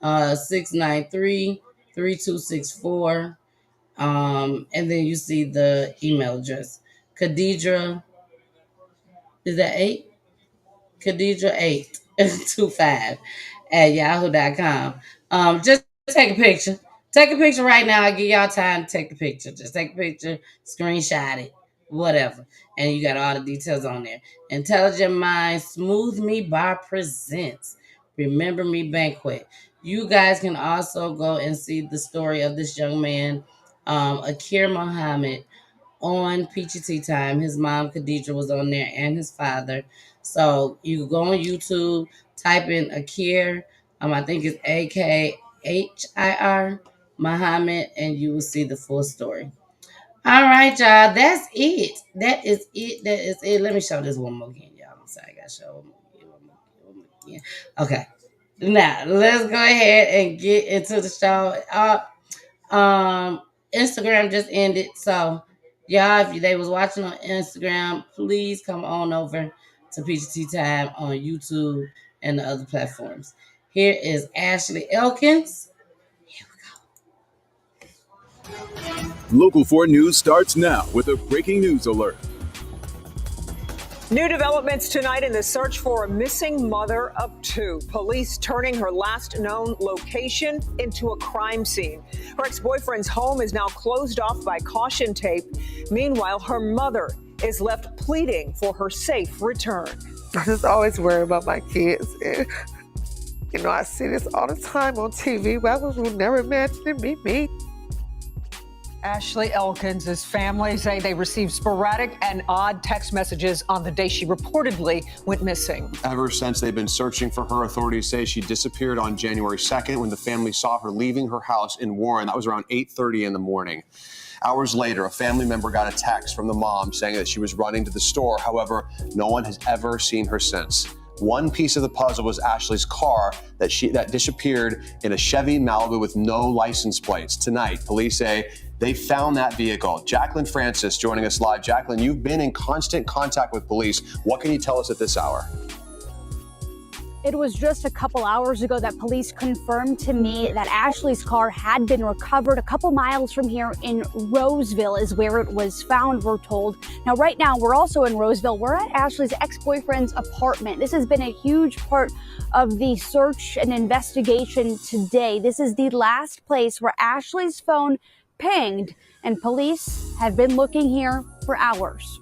693 3264. And then you see the email address. Khadijah, is that 8? Khadijah825 at yahoo.com. Just take a picture. Take a picture right now. I give y'all time to take a picture. Just take a picture, screenshot it, whatever. And you got all the details on there. Intelligent Mind, Smooth Me Bar presents Remember Me Banquet. You guys can also go and see the story of this young man, Akir Muhammad, on Peachy Tea Time. His mom, Khadijah, was on there and his father. So you go on YouTube, type in Akir, I think it's AKHIR Muhammad, and you will see the full story. All right, y'all. That's it. That is it. That is it. Let me show this one more again, y'all. I'm sorry, I got to show one more again. Okay. Now, let's go ahead and get into the show. Instagram just ended, so y'all, if they was watching on Instagram, please come on over to Peachy Tea Time on YouTube and the other platforms. Here is Ashley Elkins. Local 4 News starts now with a breaking news alert. New developments tonight in the search for a missing mother of 2. Police turning her last known location into a crime scene. Her ex-boyfriend's home is now closed off by caution tape. Meanwhile, her mother is left pleading for her safe return. I just always worry about my kids. And, I see this all the time on TV. Rappers will never imagine it be me. Ashley Elkins' family say they received sporadic and odd text messages on the day she reportedly went missing. Ever since they've been searching for her, authorities say she disappeared on January 2nd when the family saw her leaving her house in Warren. That was around 8:30 in the morning. Hours later, a family member got a text from the mom saying that she was running to the store. However, no one has ever seen her since. One piece of the puzzle was Ashley's car that disappeared in a Chevy Malibu with no license plates. Tonight, police say they found that vehicle. Jacqueline Francis joining us live. Jacqueline, you've been in constant contact with police. What can you tell us at this hour? It was just a couple hours ago that police confirmed to me that Ashley's car had been recovered a couple miles from here in Roseville is where it was found, we're told. Now, right now, we're also in Roseville. We're at Ashley's ex-boyfriend's apartment. This has been a huge part of the search and investigation today. This is the last place where Ashley's phone pinged, and police have been looking here for hours.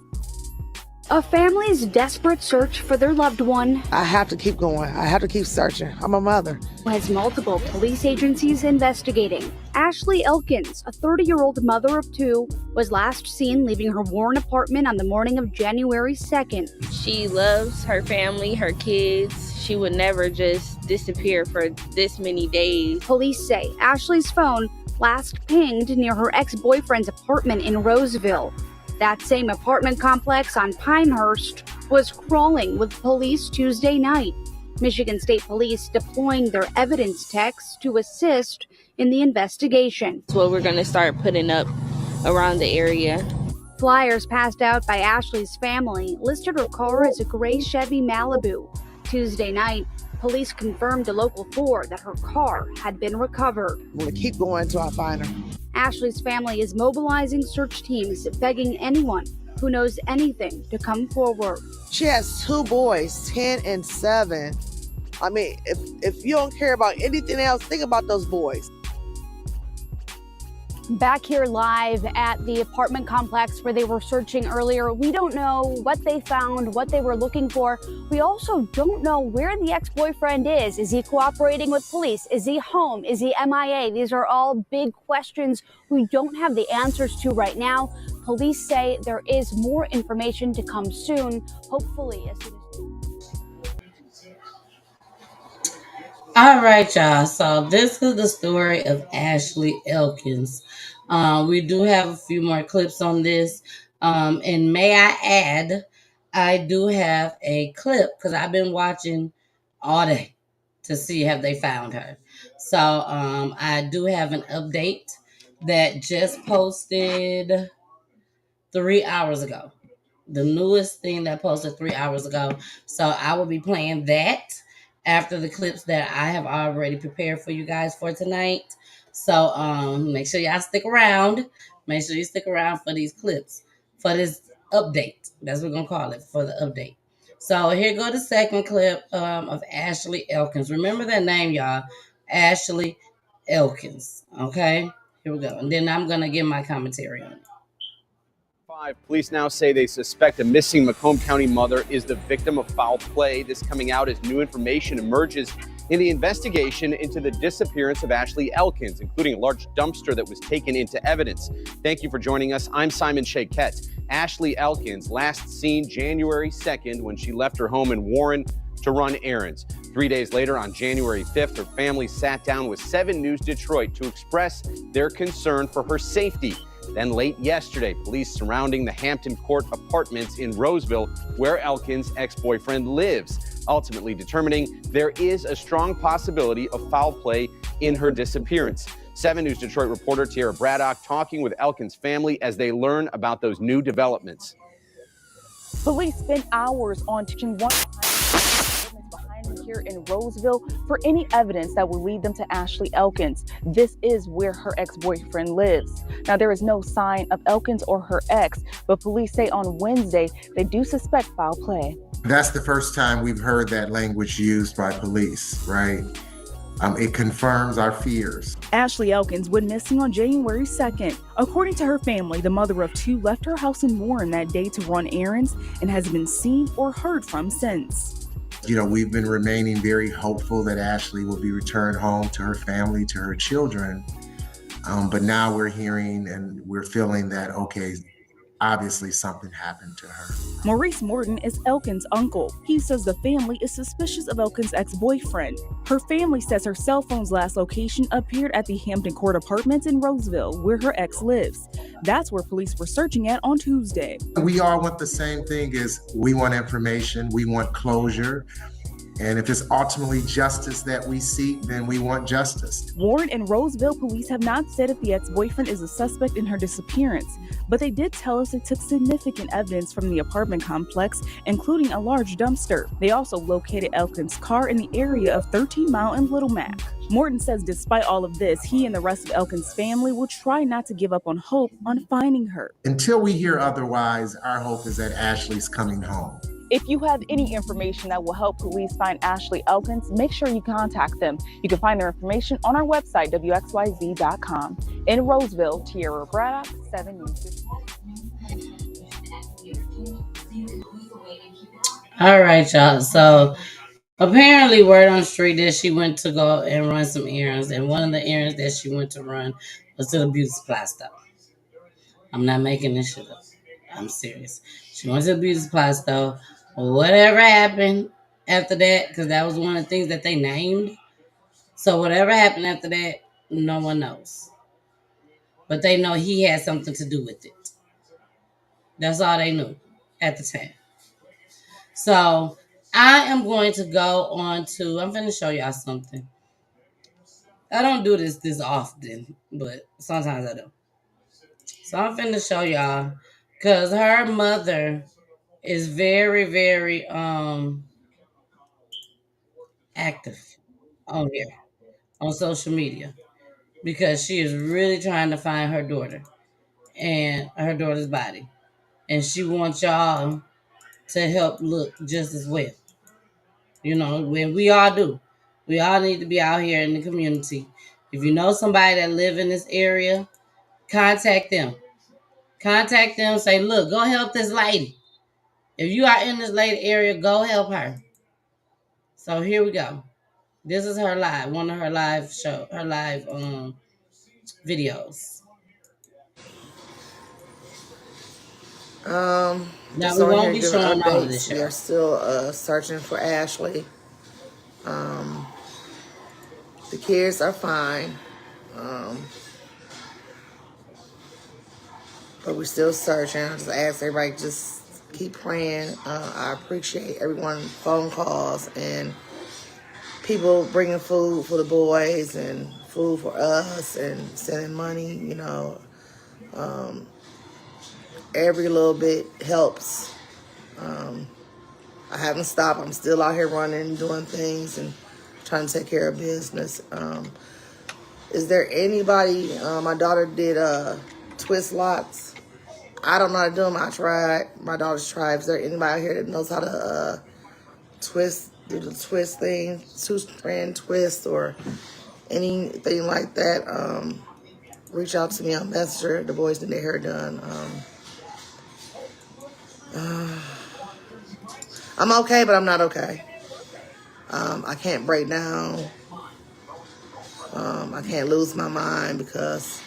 A family's desperate search for their loved one. I have to keep going. I have to keep searching. I'm a mother. Has multiple police agencies investigating. Ashley Elkins, a 30-year-old mother of 2, was last seen leaving her Warren apartment on the morning of January 2nd. She loves her family, her kids. She would never just disappear for this many days. Police say Ashley's phone last pinged near her ex-boyfriend's apartment in Roseville. That same apartment complex on Pinehurst was crawling with police Tuesday night. Michigan State Police deploying their evidence techs to assist in the investigation. That's what we're going to start putting up around the area. Flyers passed out by Ashley's family listed her car as a gray Chevy Malibu. Tuesday night, police confirmed to Local 4 that her car had been recovered. We'll keep going until I find her. Ashley's family is mobilizing search teams, begging anyone who knows anything to come forward. She has 2 boys, 10 and 7. I mean, if you don't care about anything else, think about those boys. Back here live at the apartment complex where they were searching earlier, we don't know what they found, what they were looking for. We also don't know where the ex-boyfriend is. Is he cooperating with police? Is he home? Is he MIA? These are all big questions we don't have the answers to right now. Police say there is more information to come soon, hopefully as soon as... All right, y'all. So this is the story of Ashley Elkins. We do have a few more clips on this. And may I add, I do have a clip because I've been watching all day to see have they found her. So I do have an update that just posted 3 hours ago. The newest thing that posted 3 hours ago. So I will be playing that after the clips that I have already prepared for you guys for tonight. So make sure y'all stick around. Make sure you stick around for these clips, for this update. That's what we're gonna call it, for the update. So here go the second clip of Ashley Elkins. Remember that name, y'all. Ashley Elkins. Okay? Here we go. And then I'm gonna give my commentary on it. Police now say they suspect a missing Macomb County mother is the victim of foul play. This coming out as new information emerges in the investigation into the disappearance of Ashley Elkins, including a large dumpster that was taken into evidence. Thank you for joining us. I'm Simon Shakett. Ashley Elkins, last seen January 2nd when she left her home in Warren to run errands. 3 days later, on January 5th, her family sat down with 7 News Detroit to express their concern for her safety. Then late yesterday, police surrounding the Hampton Court Apartments in Roseville, where Elkins' ex-boyfriend lives, ultimately determining there is a strong possibility of foul play in her disappearance. 7 News Detroit reporter Tierra Braddock talking with Elkins' family as they learn about those new developments. Police spent hours on teaching one behind me here in Roseville for any evidence that would lead them to Ashley Elkins. This is where her ex-boyfriend lives. Now, there is no sign of Elkins or her ex, but police say on Wednesday they do suspect foul play. That's the first time we've heard that language used by police, right? It confirms our fears. Ashley Elkins went missing on January 2nd. According to her family, the mother of 2 left her house in Warren that day to run errands and hasn't been seen or heard from since. You know, we've been remaining very hopeful that Ashley will be returned home to her family, to her children. But now we're hearing and we're feeling that, okay, obviously something happened to her. Maurice Morton is Elkins' uncle. He says the family is suspicious of Elkins' ex-boyfriend. Her family says her cell phone's last location appeared at the Hampton Court Apartments in Roseville, where her ex lives. That's where police were searching at on Tuesday. We all want the same thing: is we want information, we want closure. And if it's ultimately justice that we seek, then we want justice. Warren and Roseville police have not said if the ex-boyfriend is a suspect in her disappearance, but they did tell us they took significant evidence from the apartment complex, including a large dumpster. They also located Elkins' car in the area of 13 Mile and Little Mac. Morton says despite all of this, he and the rest of Elkins' family will try not to give up on hope on finding her. Until we hear otherwise, our hope is that Ashley's coming home. If you have any information that will help police find Ashley Elkins, make sure you contact them. You can find their information on our website, wxyz.com. In Roseville, Tierra Braddock, 7 News. All right, y'all. So apparently word on the street that she went to go and run some errands, and one of the errands that she went to run was to the beauty supply store. I'm not making this shit up. I'm serious. She went to the beauty supply store. Whatever happened after that, because that was one of the things that they named. So whatever happened after that, no one knows. But they know he had something to do with it. That's all they knew at the time. So I am going to go on to, I'm going to show y'all something. I don't do this often, but sometimes I do. So I'm finna show y'all, because her mother is very, very active on here, on social media, because she is really trying to find her daughter and her daughter's body. And she wants y'all to help look just as well. You know, when we all do. We all need to be out here in the community. If you know somebody that live in this area, contact them. Contact them, say, look, go help this lady. If you are in this lady area, go help her. So here we go. This is her live, one of her live videos. Now Just we on won't here be giving showing all of this updates. We show. are still searching for Ashley. The kids are fine. But we're still searching. I just ask everybody just keep praying. I appreciate everyone's phone calls and people bringing food for the boys and food for us and sending money, you know. Every little bit helps. I haven't stopped. I'm still out here running, doing things and trying to take care of business. Is there anybody, my daughter did twist locks. I don't know how to do them. I tried. My daughter's tried. Is there anybody out here that knows how to do the twist thing, two-strand twist or anything like that? Reach out to me on Messenger. The boys need their hair done. I'm okay, but I'm not okay. I can't break down. I can't lose my mind because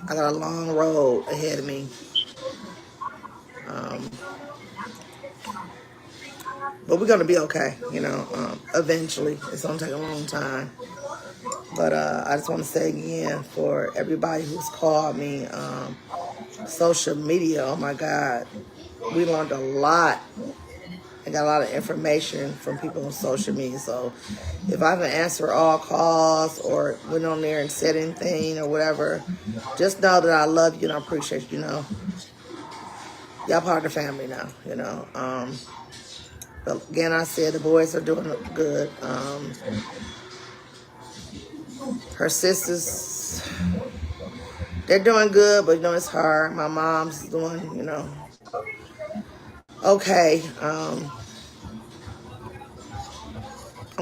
I got a long road ahead of me. But we're going to be okay, you know, eventually. It's going to take a long time. But I just want to say again, for everybody who's called me, social media, oh my God, we learned a lot. I got a lot of information from people on social media. So if I haven't answered all calls or went on there and said anything or whatever, just know that I love you and I appreciate you, you know. Y'all part of the family now, you know. But again, I said the boys are doing good. Her sisters, they're doing good, but you know, it's hard. My mom's doing, you know, okay. I'm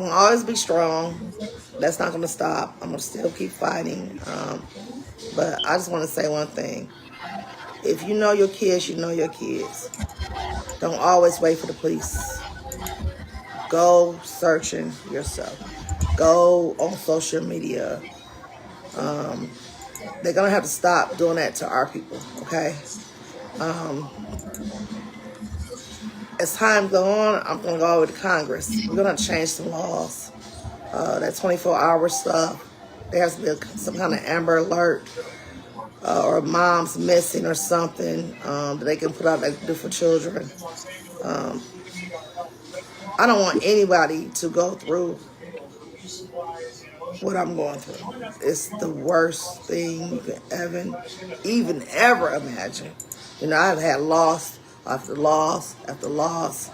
gonna always be strong. That's not gonna stop. I'm gonna still keep fighting. But I just want to say one thing. If you know your kids, you know your kids. Don't always wait for the police. Go searching yourself. Go on social media. They're gonna have to stop doing that to our people, okay? As time goes on, I'm gonna go over to Congress. We're gonna change some laws. That 24-hour stuff. There has to be some kind of Amber Alert or mom's missing or something that they can put out that do for children. I don't want anybody to go through what I'm going through. It's the worst thing you can even ever imagine. You know, I've had loss after loss after loss,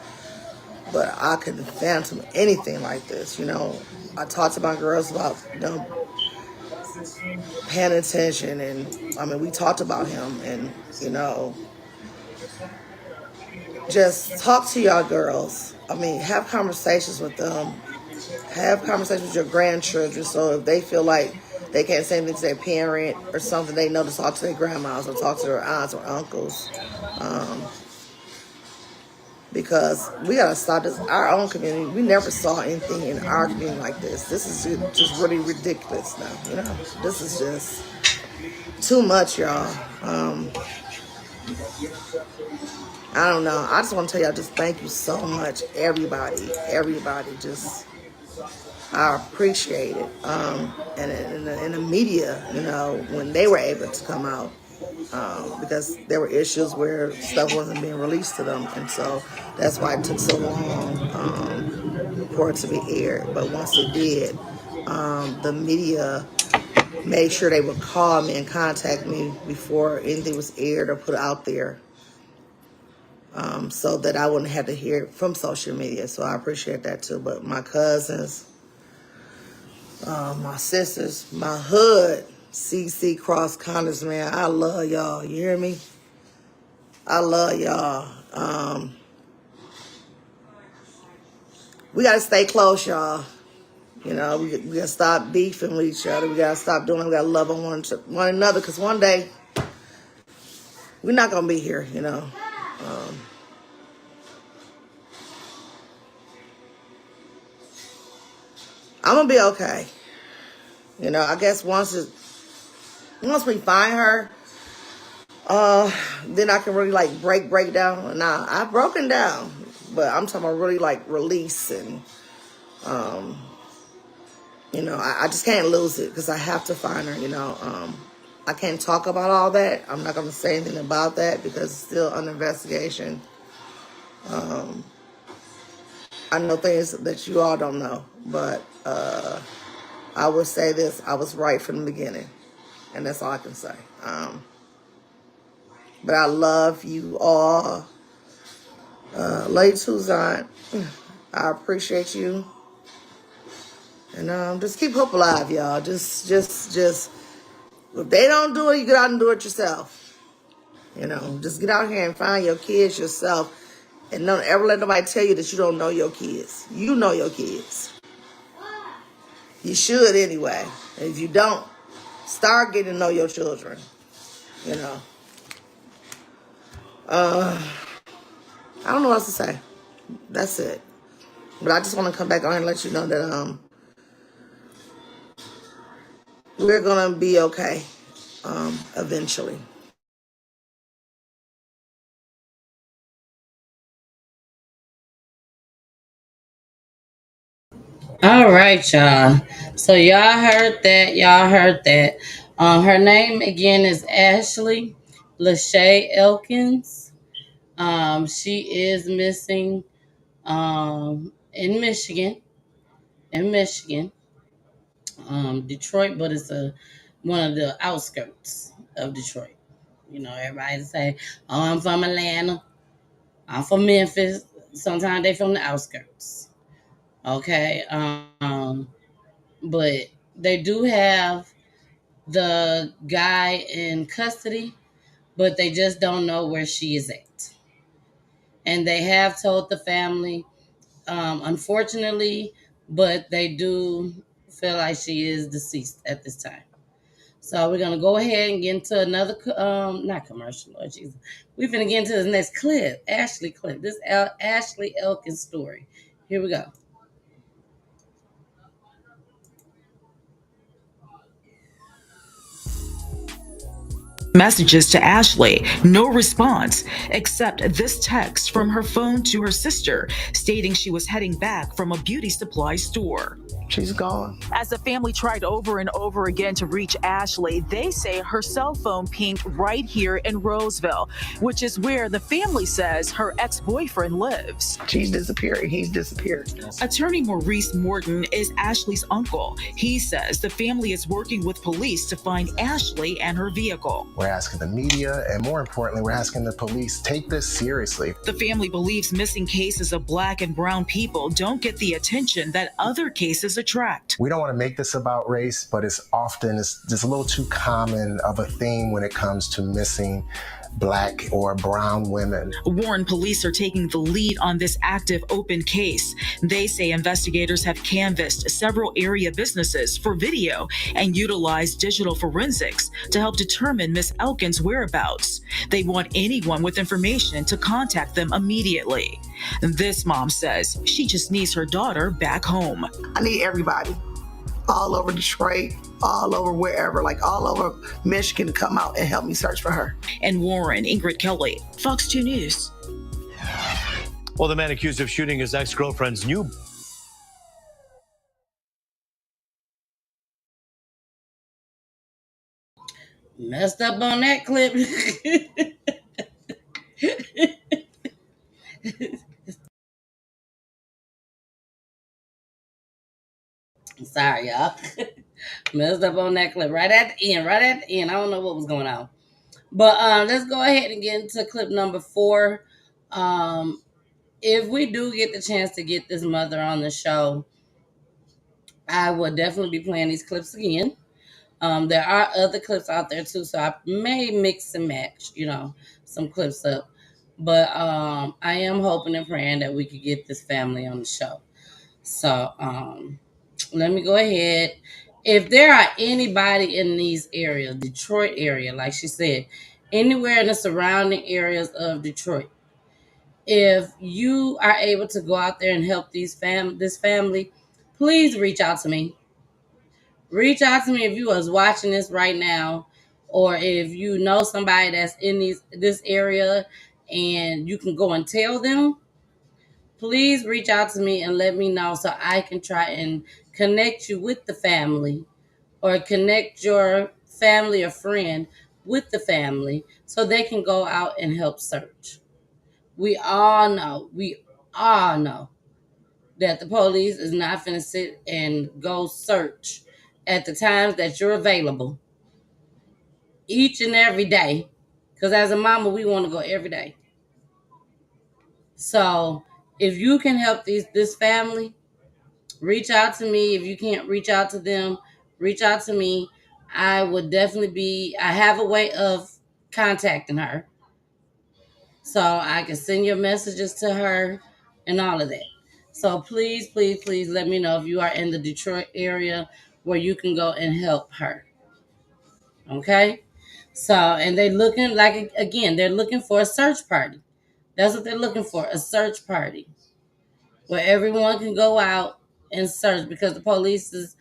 but I couldn't fathom anything like this. You know, I talked to my girls about, you know, paying attention, and I mean, we talked about him, and you know, just talk to y'all girls. I mean, have conversations with them. Have conversations with your grandchildren, so if they feel like they can't say anything to their parent or something, they know to talk to their grandmas or talk to their aunts or uncles. Because we gotta stop this. Our own community, we never saw anything in our community like this. This is just really ridiculous now, you know? This is just too much, y'all. I don't know. I just want to tell y'all, just thank you so much, everybody, just, I appreciate it. And in the media, you know, when they were able to come out, because there were issues where stuff wasn't being released to them, and so that's why it took so long for it to be aired. But once it did, the media made sure they would call me and contact me before anything was aired or put out there, so that I wouldn't have to hear it from social media. So I appreciate that too. But my cousins, my sisters, my hood, CC Cross Condos, man, I love y'all. You hear me? I love y'all. We got to stay close, y'all. You know, we got to stop beefing with each other. We got to stop doing it. We got to love on one another, because one day we're not going to be here, you know. I'm going to be okay. You know, I guess once we find her, then I can really like break down. Now, I've broken down, but I'm talking about really like release and You know, I just can't lose it because I have to find her, you know. I can't talk about all that. I'm not going to say anything about that because it's still under investigation. I know things that you all don't know, but I would say this. I was right from the beginning, and that's all I can say. But I love you all. Lady Suzanne, I appreciate you. And just keep hope alive, y'all. Just, if they don't do it, you get out and do it yourself. You know, just get out here and find your kids yourself. And don't ever let nobody tell you that you don't know your kids. You know your kids. You should anyway. And if you don't, start getting to know your children. You know. I don't know what else to say. That's it. But I just want to come back on and let you know that we're gonna be okay. Eventually. All right, y'all. So y'all heard that. Y'all heard that. Her name again is Ashley Lachey Elkins. She is missing in Michigan. In Michigan. Detroit, but it's one of the outskirts of Detroit. You know, everybody say, "Oh, I'm from Atlanta. I'm from Memphis." Sometimes they from the outskirts. Okay, but they do have the guy in custody, but they just don't know where she is at. And they have told the family, unfortunately, but they do feel like she is deceased at this time. So we're gonna go ahead and get into another, not commercial, Lord Jesus. We're gonna get into this next clip, Ashley clip. This Ashley Elkins story. Here we go. Messages to Ashley, no response, except this text from her phone to her sister stating she was heading back from a beauty supply store. She's gone. As the family tried over and over again to reach Ashley, they say her cell phone pinged right here in Roseville, which is where the family says her ex-boyfriend lives. She's disappearing. He's disappeared. Attorney Maurice Morton is Ashley's uncle. He says the family is working with police to find Ashley and her vehicle. We're asking the media, and more importantly, we're asking the police, take this seriously. The family believes missing cases of Black and brown people don't get the attention that other cases attract. We don't want to make this about race, but it's just a little too common of a theme when it comes to missing Black or brown women. Warren police are taking the lead on this active open case. They say investigators have canvassed several area businesses for video and utilized digital forensics to help determine Miss Elkins' whereabouts. They want anyone with information to contact them immediately. This mom says she just needs her daughter back home. I need everybody. All over Detroit, all over wherever, like all over Michigan to come out and help me search for her. And Warren, Ingrid Kelly, Fox 2 News. Well, the man accused of shooting his ex-girlfriend's new... Messed up on that clip. Sorry, y'all. Messed up on that clip right at the end. I don't know what was going on. But let's go ahead and get into clip number 4. If we do get the chance to get this mother on the show, I will definitely be playing these clips again. There are other clips out there too, so I may mix and match, some clips up. But I am hoping and praying that we could get this family on the show. So let me go ahead. If there are anybody in these areas, Detroit area, like she said, anywhere in the surrounding areas of Detroit, if you are able to go out there and help this family, please reach out to me. Reach out to me if you was watching this right now, or if you know somebody that's in this area and you can go and tell them. Please reach out to me and let me know so I can try and connect you with the family or connect your family or friend with the family so they can go out and help search. We all know that the police is not finna sit and go search at the times that you're available each and every day. Because as a mama, we want to go every day. So if you can help this family, reach out to me. If you can't reach out to them, reach out to me. I would definitely I have a way of contacting her. So I can send your messages to her and all of that. So please, please, please let me know if you are in the Detroit area where you can go and help her. Okay? So, and they're looking like, again, they're looking for a search party. That's what they're looking for, a search party where everyone can go out and search, because the police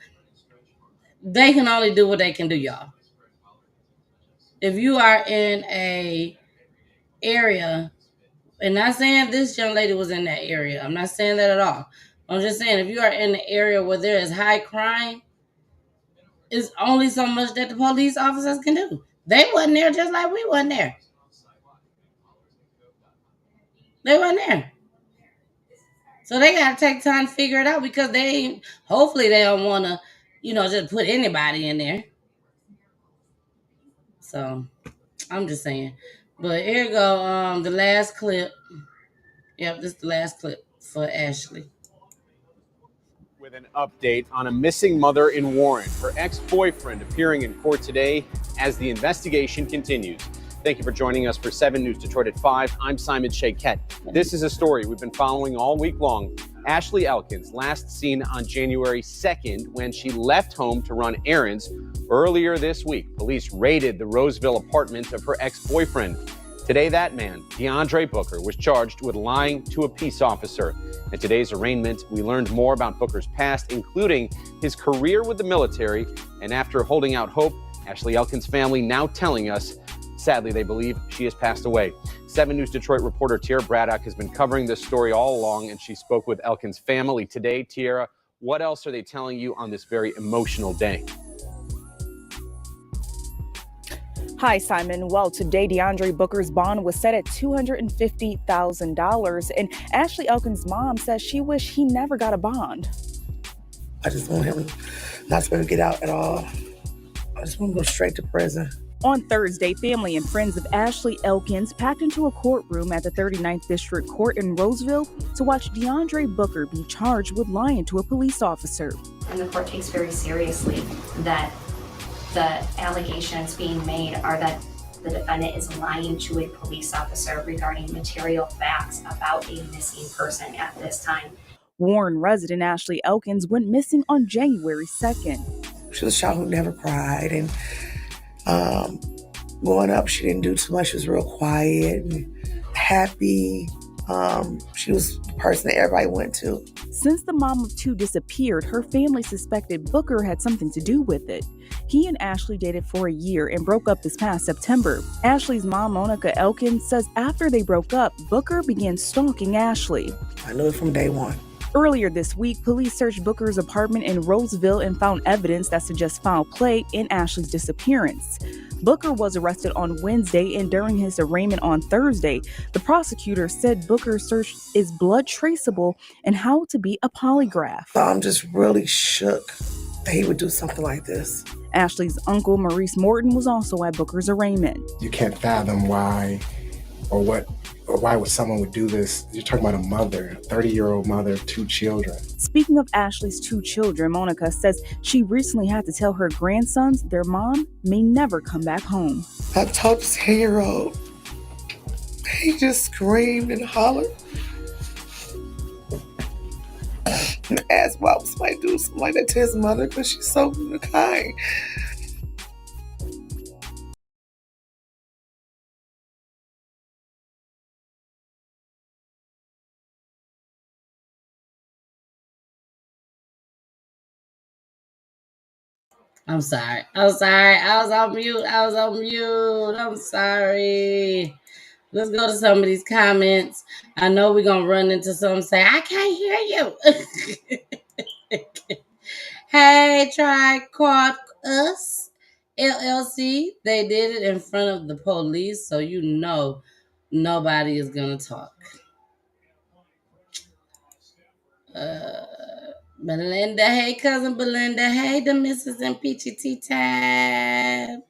they can only do what they can do, y'all. If you are in a area, and not saying this young lady was in that area, I'm not saying that at all. I'm just saying if you are in an area where there is high crime, it's only so much that the police officers can do. They wasn't there just like we wasn't there. They wasn't there. So they got to take time to figure it out, because hopefully they don't want to, just put anybody in there. So I'm just saying. But here you go, the last clip. Yep, this is the last clip for Ashley. With an update on a missing mother in Warren, her ex-boyfriend appearing in court today as the investigation continues. Thank you for joining us for 7 News Detroit at 5. I'm Simon Shakette. This is a story we've been following all week long. Ashley Elkins, last seen on January 2nd when she left home to run errands. Earlier this week, police raided the Roseville apartment of her ex-boyfriend. Today, that man, DeAndre Booker, was charged with lying to a peace officer. At today's arraignment, we learned more about Booker's past, including his career with the military. And after holding out hope, Ashley Elkins' family now telling us, sadly, they believe she has passed away. 7 News Detroit reporter Tierra Braddock has been covering this story all along, and she spoke with Elkins' family today. Tierra, what else are they telling you on this very emotional day? Hi, Simon. Well, today, DeAndre Booker's bond was set at $250,000, and Ashley Elkins' mom says she wished he never got a bond. I just want him not to be able to get out at all. I just want to go straight to prison. On Thursday, family and friends of Ashley Elkins packed into a courtroom at the 39th District Court in Roseville to watch DeAndre Booker be charged with lying to a police officer. And the court takes very seriously that the allegations being made are that the defendant is lying to a police officer regarding material facts about a missing person at this time. Warren resident Ashley Elkins went missing on January 2nd. She was a child who never cried, and growing up, she didn't do too much. She was real quiet and happy. She was the person that everybody went to. Since the mom of two disappeared, her family suspected Booker had something to do with it. He and Ashley dated for a year and broke up this past September. Ashley's mom, Monica Elkins, says after they broke up, Booker began stalking Ashley. I knew it from day one. Earlier this week, police searched Booker's apartment in Roseville and found evidence that suggests foul play in Ashley's disappearance. Booker was arrested on Wednesday, and during his arraignment on Thursday, the prosecutor said Booker's search is blood traceable and how to be a polygraph. I'm just really shook that he would do something like this. Ashley's uncle, Maurice Morton, was also at Booker's arraignment. You can't fathom why would someone would do this. You're talking about a mother, a 30-year-old mother of 2 children. Speaking of Ashley's 2 children, Monica says she recently had to tell her grandsons their mom may never come back home. I told this 10-year-old, he just screamed and hollered and asked why would somebody do something like that to his mother, because she's so kind. I'm sorry. I was on mute. I'm sorry. Let's go to some of these comments. I know we're going to run into some say, I can't hear you. Hey, try caught us. LLC, they did it in front of the police, so you know nobody is gonna talk. Belinda, hey cousin Belinda, hey the Mrs. and Peachy Tea Time.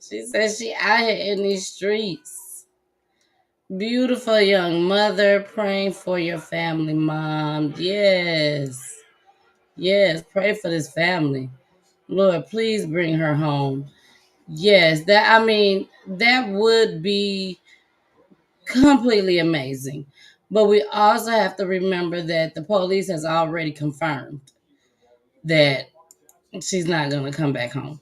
She says she out here in these streets. Beautiful young mother, praying for your family, mom. Yes. Yes, pray for this family. Lord, please bring her home. Yes, that would be completely amazing. But we also have to remember that the police has already confirmed that she's not going to come back home.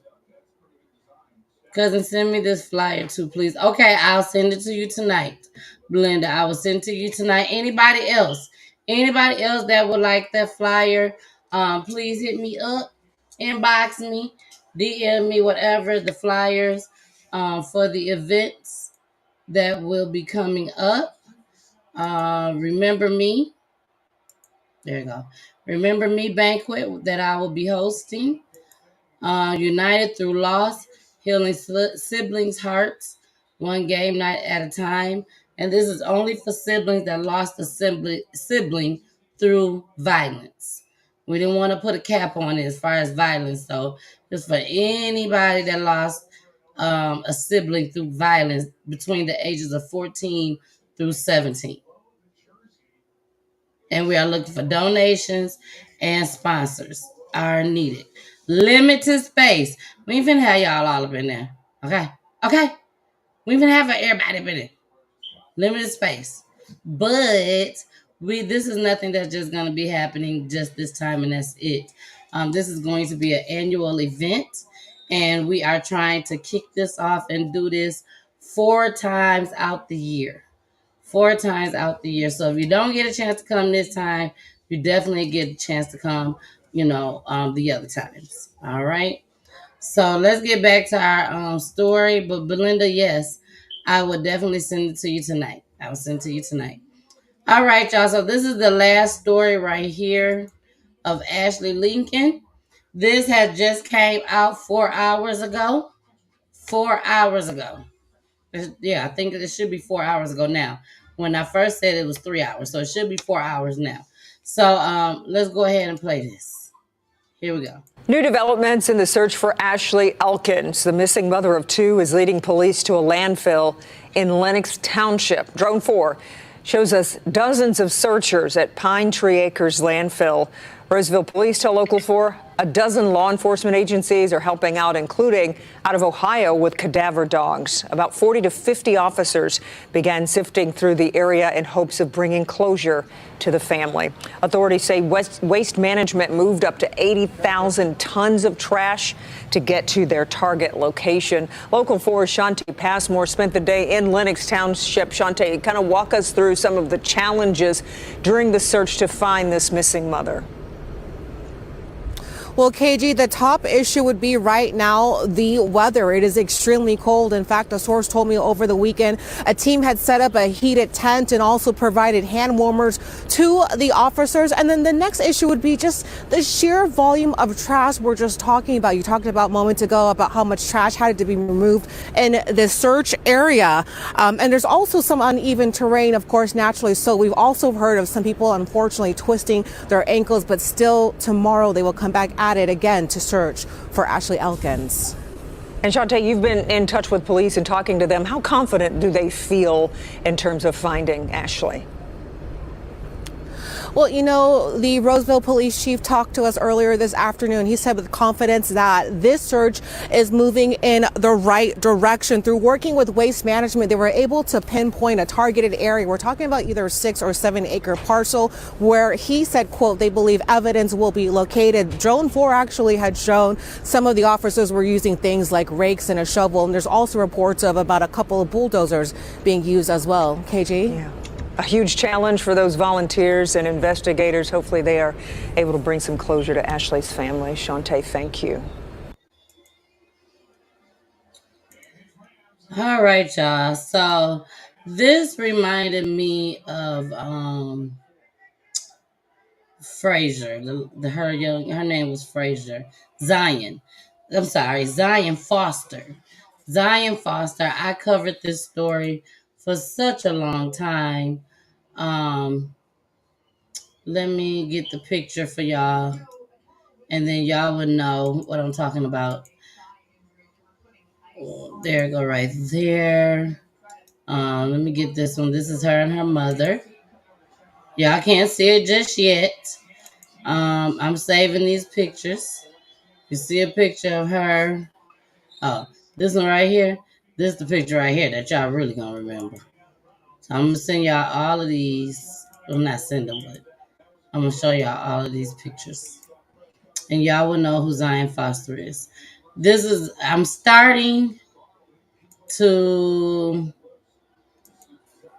Cousin, send me this flyer too, please. Okay, I'll send it to you tonight. Belinda, I will send it to you tonight. Anybody else? Anybody else that would like that flyer? Please hit me up, inbox me, DM me, whatever the flyers for the events that will be coming up. Remember Me. There you go. Remember Me banquet that I will be hosting. United Through Loss, Healing Siblings' Hearts, one game night at a time. And this is only for siblings that lost a sibling through violence. We didn't want to put a cap on it as far as violence, so just for anybody that lost a sibling through violence between the ages of 14 through 17. And we are looking for donations and sponsors are needed. Limited space. We ain't finna have y'all all up in there. Okay? Okay? We ain't finna have everybody up in there. Limited space. But this is nothing that's just gonna be happening just this time and that's it. This is going to be an annual event, and we are trying to kick this off and do this 4 times out the year. 4 times out the year. So if you don't get a chance to come this time, you definitely get a chance to come, the other times. All right. So let's get back to our story. But Belinda, yes, I will definitely send it to you tonight. I will send it to you tonight. All right, y'all. So this is the last story right here of Ashley Lincoln. This had just came out 4 hours ago. 4 hours ago. Yeah, I think it should be 4 hours ago now. When I first said it was 3 hours, so it should be 4 hours now. So let's go ahead and play this. Here we go. New developments in the search for Ashley Elkins. The missing mother of 2 is leading police to a landfill in Lenox Township. Drone 4 shows us dozens of searchers at Pine Tree Acres landfill. Roseville police tell Local 4 a dozen law enforcement agencies are helping out, including out of Ohio with cadaver dogs. About 40 to 50 officers began sifting through the area in hopes of bringing closure to the family. Authorities say waste management moved up to 80,000 tons of trash to get to their target location. Local 4's Shantae Passmore spent the day in Lenox Township. Shantae, kind of walk us through some of the challenges during the search to find this missing mother. Well, KG, the top issue would be right now the weather. It is extremely cold. In fact, a source told me over the weekend a team had set up a heated tent and also provided hand warmers to the officers. And then the next issue would be just the sheer volume of trash we're just talking about. You talked about moments ago about how much trash had to be removed in the search area. And there's also some uneven terrain, of course, naturally. So we've also heard of some people, unfortunately, twisting their ankles, but still tomorrow they will come back at it again to search for Ashley Elkins. And Shantae, you've been in touch with police and talking to them. How confident do they feel in terms of finding Ashley? Well, the Roseville police chief talked to us earlier this afternoon. He said with confidence that this search is moving in the right direction. Through working with waste management, they were able to pinpoint a targeted area. We're talking about either a 6 or 7 acre parcel where he said, quote, they believe evidence will be located. Drone 4 actually had shown some of the officers were using things like rakes and a shovel. And there's also reports of about a couple of bulldozers being used as well. KG? Yeah. A huge challenge for those volunteers and investigators. Hopefully they are able to bring some closure to Ashley's family. Shantae, thank you. All right, y'all. So this reminded me of Frazier. Her name was Frazier. Zion. I'm sorry, Zion Foster. Zion Foster. I covered this story for such a long time. Let me get the picture for y'all, and then y'all would know what I'm talking about. There you go, right there. Let me get this one. This is her and her mother. Y'all can't see it just yet. I'm saving these pictures. You see a picture of her. Oh, this one right here. This is the picture right here that y'all really gonna remember. So I'm gonna send y'all all of these. Well, not send them, but I'm gonna show y'all all of these pictures. And y'all will know who Zion Foster is. I'm starting to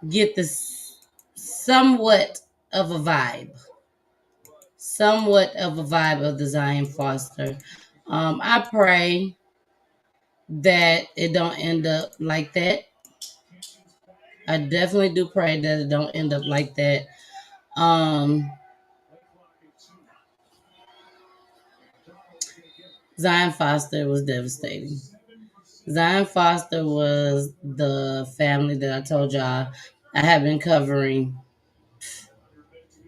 get this somewhat of a vibe of the Zion Foster. I pray that it don't end up like that. I definitely do pray that it don't end up like that. Zion Foster was devastating. Zion Foster was the family that I told y'all I have been covering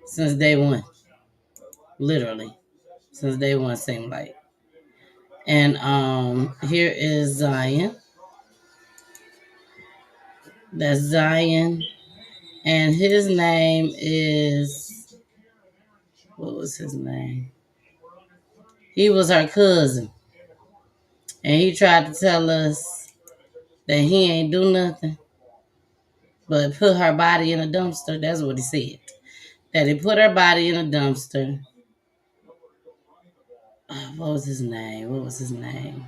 since day one. Literally. Since day one, seemed like. And here is Zion. That's Zion. And his name is, what was his name? He was her cousin. And he tried to tell us that he ain't do nothing but put her body in a dumpster. That's what he said. That he put her body in a dumpster. What was his name?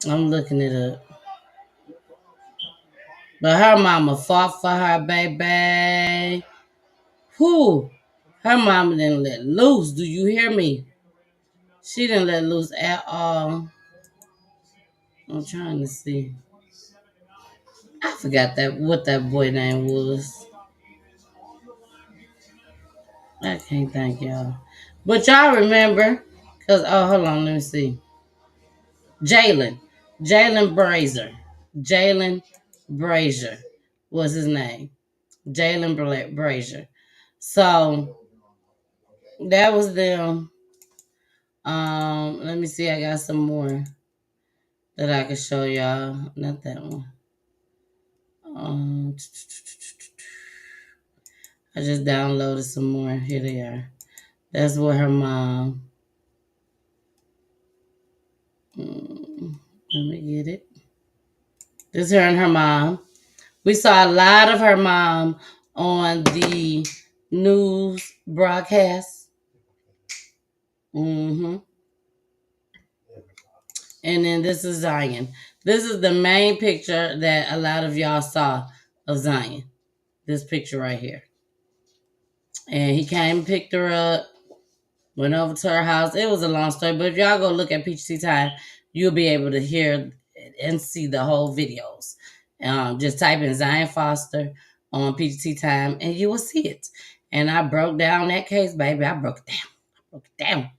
I'm looking it up. But her mama fought for her, baby. Whew. Her mama didn't let loose. Do you hear me? She didn't let loose at all. I'm trying to see. I forgot what that boy name was. I can't thank y'all. But y'all remember. Because, hold on. Let me see. Jalen Brazier was his name. Jalen Brazier. So, that was them. Let me see. I got some more that I can show y'all. Not that one. I just downloaded some more. Here they are. That's where her mom. Let me get it. This is her and her mom. We saw a lot of her mom on the news broadcast. And then this is Zion. This is the main picture that a lot of y'all saw of Zion. This picture right here. And he came and picked her up, went over to her house. It was a long story, but if y'all go look at Peachy Time, you'll be able to hear and see the whole videos. Just type in Zion Foster on Peachy Time, and you will see it. And I broke down that case, baby. I broke it down.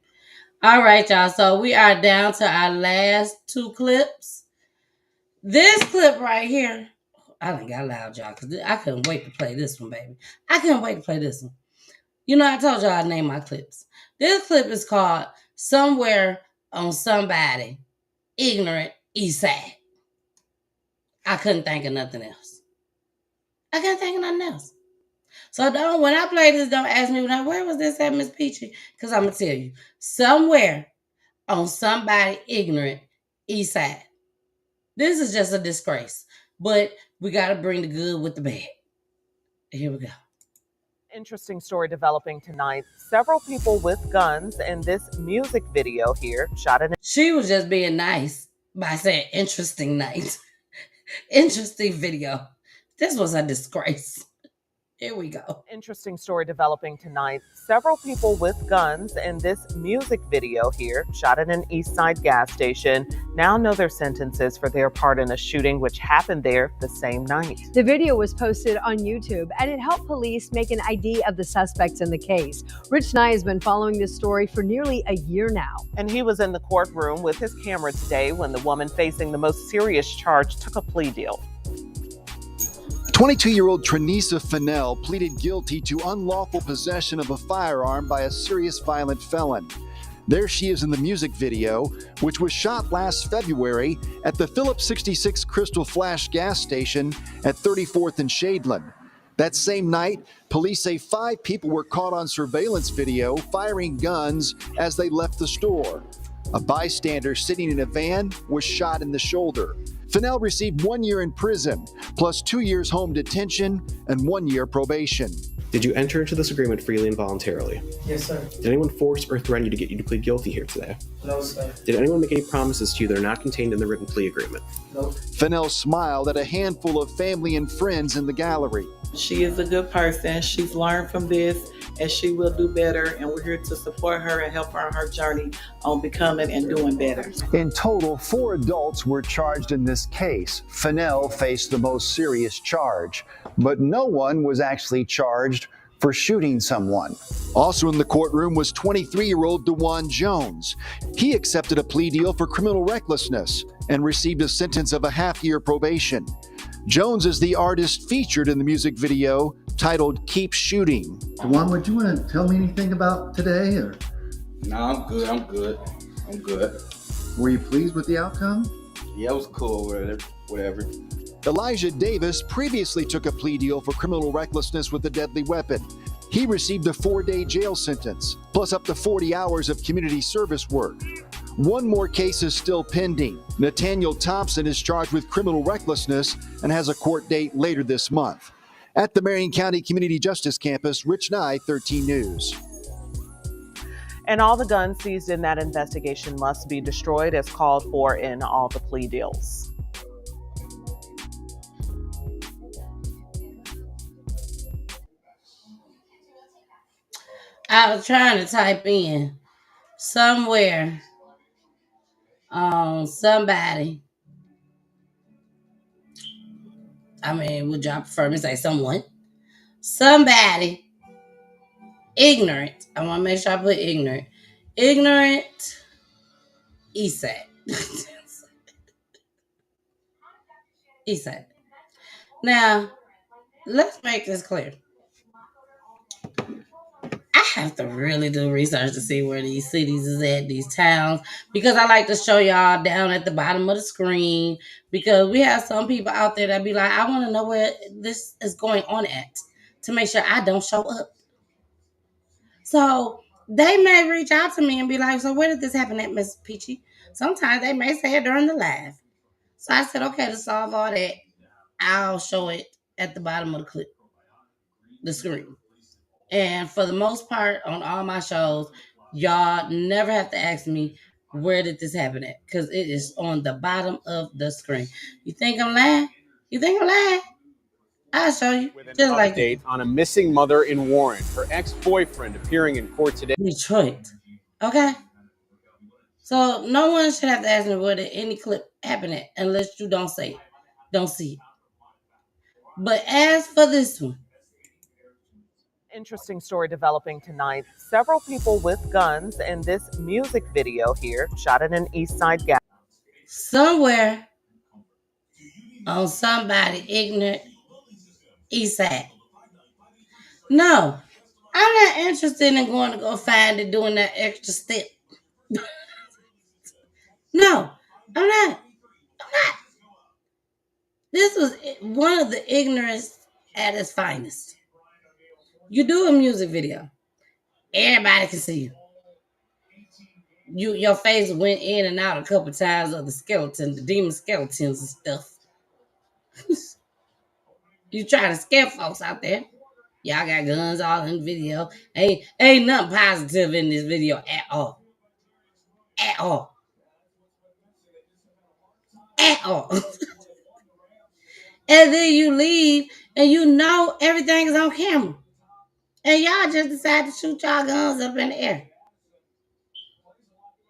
All right, y'all. So we are down to our last two clips. This clip right here, I done got loud, y'all, because I couldn't wait to play this one, baby. I couldn't wait to play this one. You know, I told y'all I named my clips. This clip is called Somewhere on Somebody Ignorant Eastside. I couldn't think of nothing else. So when I play this, don't ask me, where was this at, Miss Peachy? Because I'm going to tell you. Somewhere on Somebody Ignorant Eastside. This is just a disgrace. But we got to bring the good with the bad. Here we go. Interesting story developing tonight. Several people with guns in this music video here shot in. She was just being nice by saying interesting night. Interesting video. This was a disgrace. Here we go. Interesting story developing tonight. Several people with guns in this music video here, shot at an East Side gas station, now know their sentences for their part in a shooting which happened there the same night. The video was posted on YouTube, and it helped police make an ID of the suspects in the case. Rich Nye has been following this story for nearly a year now. And he was in the courtroom with his camera today when the woman facing the most serious charge took a plea deal. 22-year-old Trenisa Fennell pleaded guilty to unlawful possession of a firearm by a serious violent felon. There she is in the music video, which was shot last February at the Phillips 66 Crystal Flash gas station at 34th and Shadeland. That same night, police say 5 people were caught on surveillance video firing guns as they left the store. A bystander sitting in a van was shot in the shoulder. Fennell received 1 year in prison, plus 2 years home detention and 1 year probation. Did you enter into this agreement freely and voluntarily? Yes, sir. Did anyone force or threaten you to get you to plead guilty here today? No, sir. Did anyone make any promises to you that are not contained in the written plea agreement? Nope. Fennell smiled at a handful of family and friends in the gallery. She is a good person. She's learned from this and she will do better. And we're here to support her and help her on her journey on becoming and doing better. In total, 4 adults were charged in this case. Fennell faced the most serious charge, but no one was actually charged for shooting someone. Also in the courtroom was 23-year-old DeJuan Jones. He accepted a plea deal for criminal recklessness and received a sentence of a half-year probation. Jones is the artist featured in the music video titled Keep Shooting. DeJuan, would you want to tell me anything about today? Or? No, I'm good. I'm good. Were you pleased with the outcome? Yeah, it was cool, whatever. Elijah Davis previously took a plea deal for criminal recklessness with a deadly weapon. He received a 4-day jail sentence, plus up to 40 hours of community service work. 1 more case is still pending. Nathaniel Thompson is charged with criminal recklessness and has a court date later this month. At the Marion County Community Justice Campus, Rich Nye, 13 News. And all the guns seized in that investigation must be destroyed as called for in all the plea deals. I was trying to type in somewhere somebody. I mean, would y'all prefer me to say someone? Somebody ignorant. I want to make sure I put ignorant. Ignorant ESAT. ESAT. Now, let's make this clear. I have to really do research to see where these cities is at, these towns, because I like to show y'all down at the bottom of the screen, because we have some people out there that be like, I want to know where this is going on at to make sure I don't show up. So they may reach out to me and be like, so where did this happen at, Miss Peachy? Sometimes they may say it during the live. So I said, okay, to solve all that, I'll show it at the bottom of the clip, the screen. And for the most part, on all my shows, y'all never have to ask me, where did this happen at? Because it is on the bottom of the screen. You think I'm lying? You think I'm lying? I'll show you. With an just like update on a missing mother in Warren. Her ex-boyfriend appearing in court today. Detroit. Okay? So no one should have to ask me where did any clip happen at unless you don't say it. Don't see it. But as for this one, Interesting story developing tonight. Several people with guns in this music video here, shot at an East Side gas. somewhere on somebody ignorant east side. No, I'm not interested in going to go find it doing that extra step. No, I'm not. This was one of the ignorance at its finest. You do a music video. Everybody can see you. Your face went in and out a couple times of the skeleton, the demon skeletons and stuff. You try to scare folks out there. Y'all got guns all in the video. Ain't nothing positive in this video at all. At all. At all. And then you leave and you know everything is on camera. And y'all just decide to shoot y'all guns up in the air.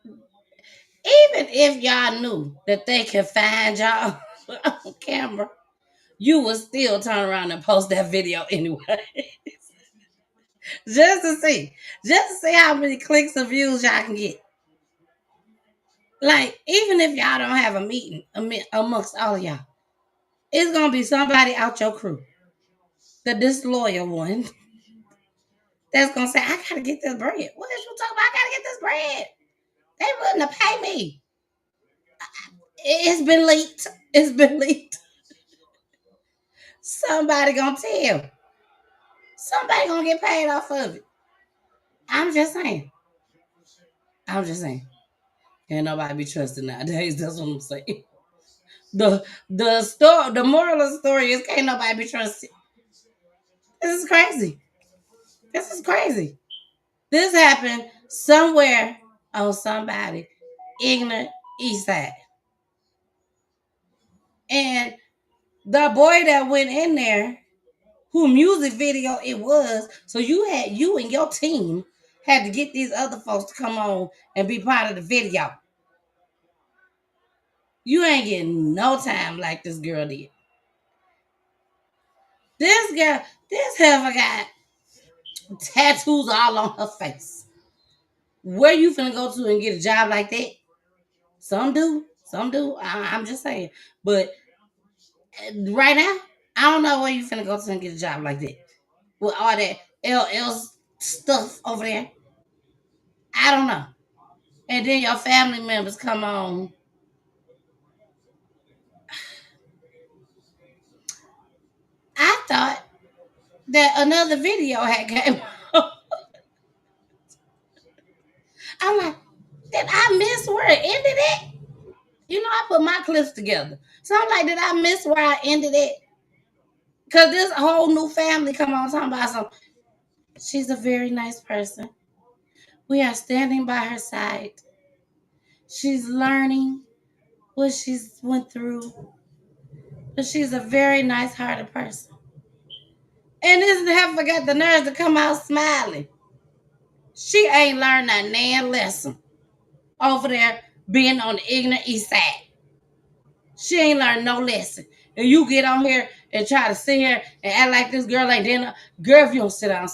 Even if y'all knew that they could find y'all on camera, you would still turn around and post that video anyway. Just to see how many clicks or views y'all can get. Like, even if y'all don't have a meeting amongst all of y'all, it's gonna be somebody out your crew, the disloyal one, that's gonna say, I gotta get this bread. What is you talking about? I gotta get this bread. They wouldn't have paid me. It's been leaked. It's been leaked. Somebody gonna tell. Somebody gonna get paid off of it. I'm just saying. Can't nobody be trusted nowadays. That's what I'm saying. The moral of the story is can't nobody be trusted. This is crazy. This happened somewhere on somebody ignorant east side. And the boy that went in there, who music video it was, so you and your team had to get these other folks to come on and be part of the video. You ain't getting no time like this girl did. This heifer got tattoos all on her face. Where you finna go to and get a job like that? Some do. I'm just saying. But right now, I don't know where you finna go to and get a job like that. With all that LL stuff over there. I don't know. And then your family members come on. I thought that another video had came. I'm like, did I miss where it ended at? You know, I put my clips together. So I'm like, did I miss where I ended it? Because this whole new family come on talking about something. She's a very nice person. We are standing by her side. She's learning what she's went through. But she's a very nice-hearted person. And this heifer got the nerve to come out smiling. She ain't learned that nan lesson over there being on the ignorant east side. She ain't learned no lesson. And you get on here and try to sit here and act like this girl ain't dinner. Girl, if you don't sit down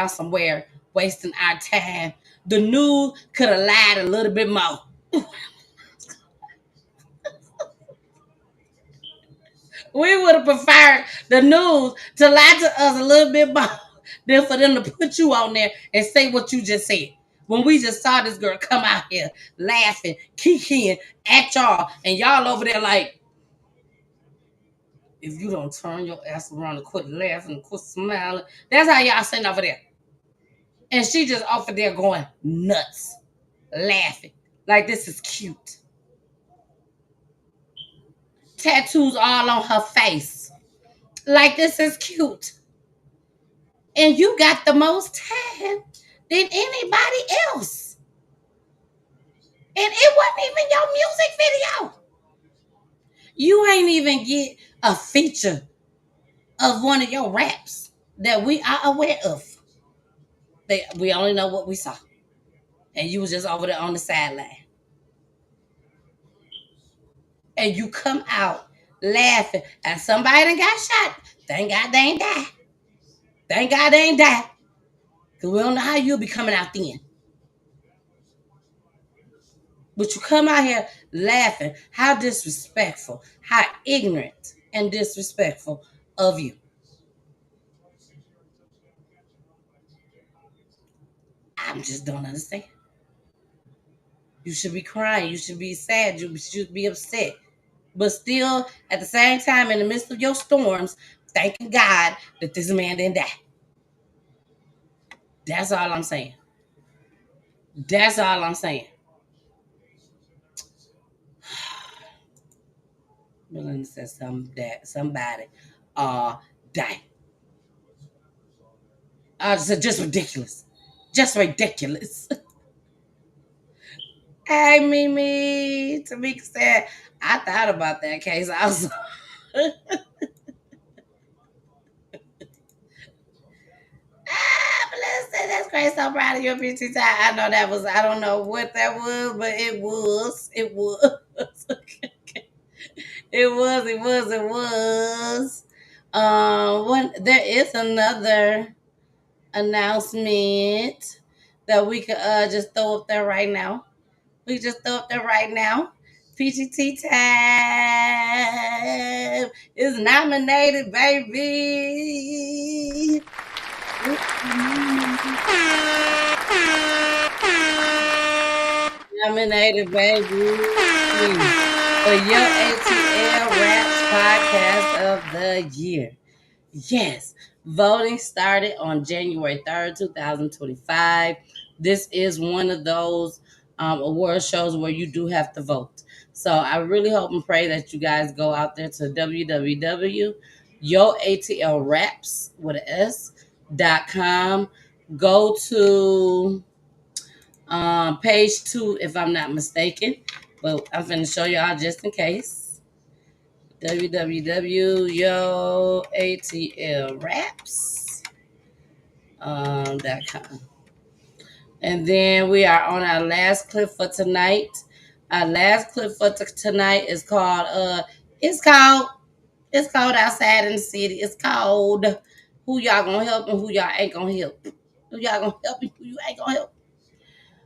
somewhere, wasting our time, the news could have lied a little bit more. We would have preferred the news to lie to us a little bit more than for them to put you on there and say what you just said. When we just saw this girl come out here laughing, kikiing at y'all, and y'all over there like, if you don't turn your ass around and quit laughing and quit smiling, that's how y'all sitting over there. And she just off of there going nuts, laughing like this is cute. Tattoos all on her face like this is cute. And you got the most time than anybody else. And it wasn't even your music video. You ain't even get a feature of one of your raps that we are aware of. We only know what we saw. And you was just over there on the sideline. And you come out laughing and somebody done got shot. Thank God they ain't die. Because we don't know how you'll be coming out then. But you come out here laughing. How disrespectful. How ignorant and disrespectful of you. I just don't understand. You should be crying. You should be sad. You should be upset. But still, at the same time, in the midst of your storms, thanking God that this man didn't die. That's all I'm saying. Melinda says somebody died. Just ridiculous. Hey, Mimi. Tamika said, I thought about that case also. Listen, that's great. So proud of your beauty time. I know that was, I don't know what that was, but it was. It was. It was. There is another announcement that we could just throw up there right now. We just throw up there right now. PGT time is nominated, baby. Nominated, baby, for your ATL Raps Podcast of the Year. Yes, voting started on January 3rd, 2025. This is one of those award shows where you do have to vote. So I really hope and pray that you guys go out there to www.youratlraps.com. Go to page 2, if I'm not mistaken. But I'm going to show y'all just in case. www.youratlraps.com. And then we are on our last clip for tonight. Our last clip for tonight is called it's cold outside in the city. It's cold. Who y'all gonna help and who y'all ain't gonna help? Who y'all gonna help and who you ain't gonna help?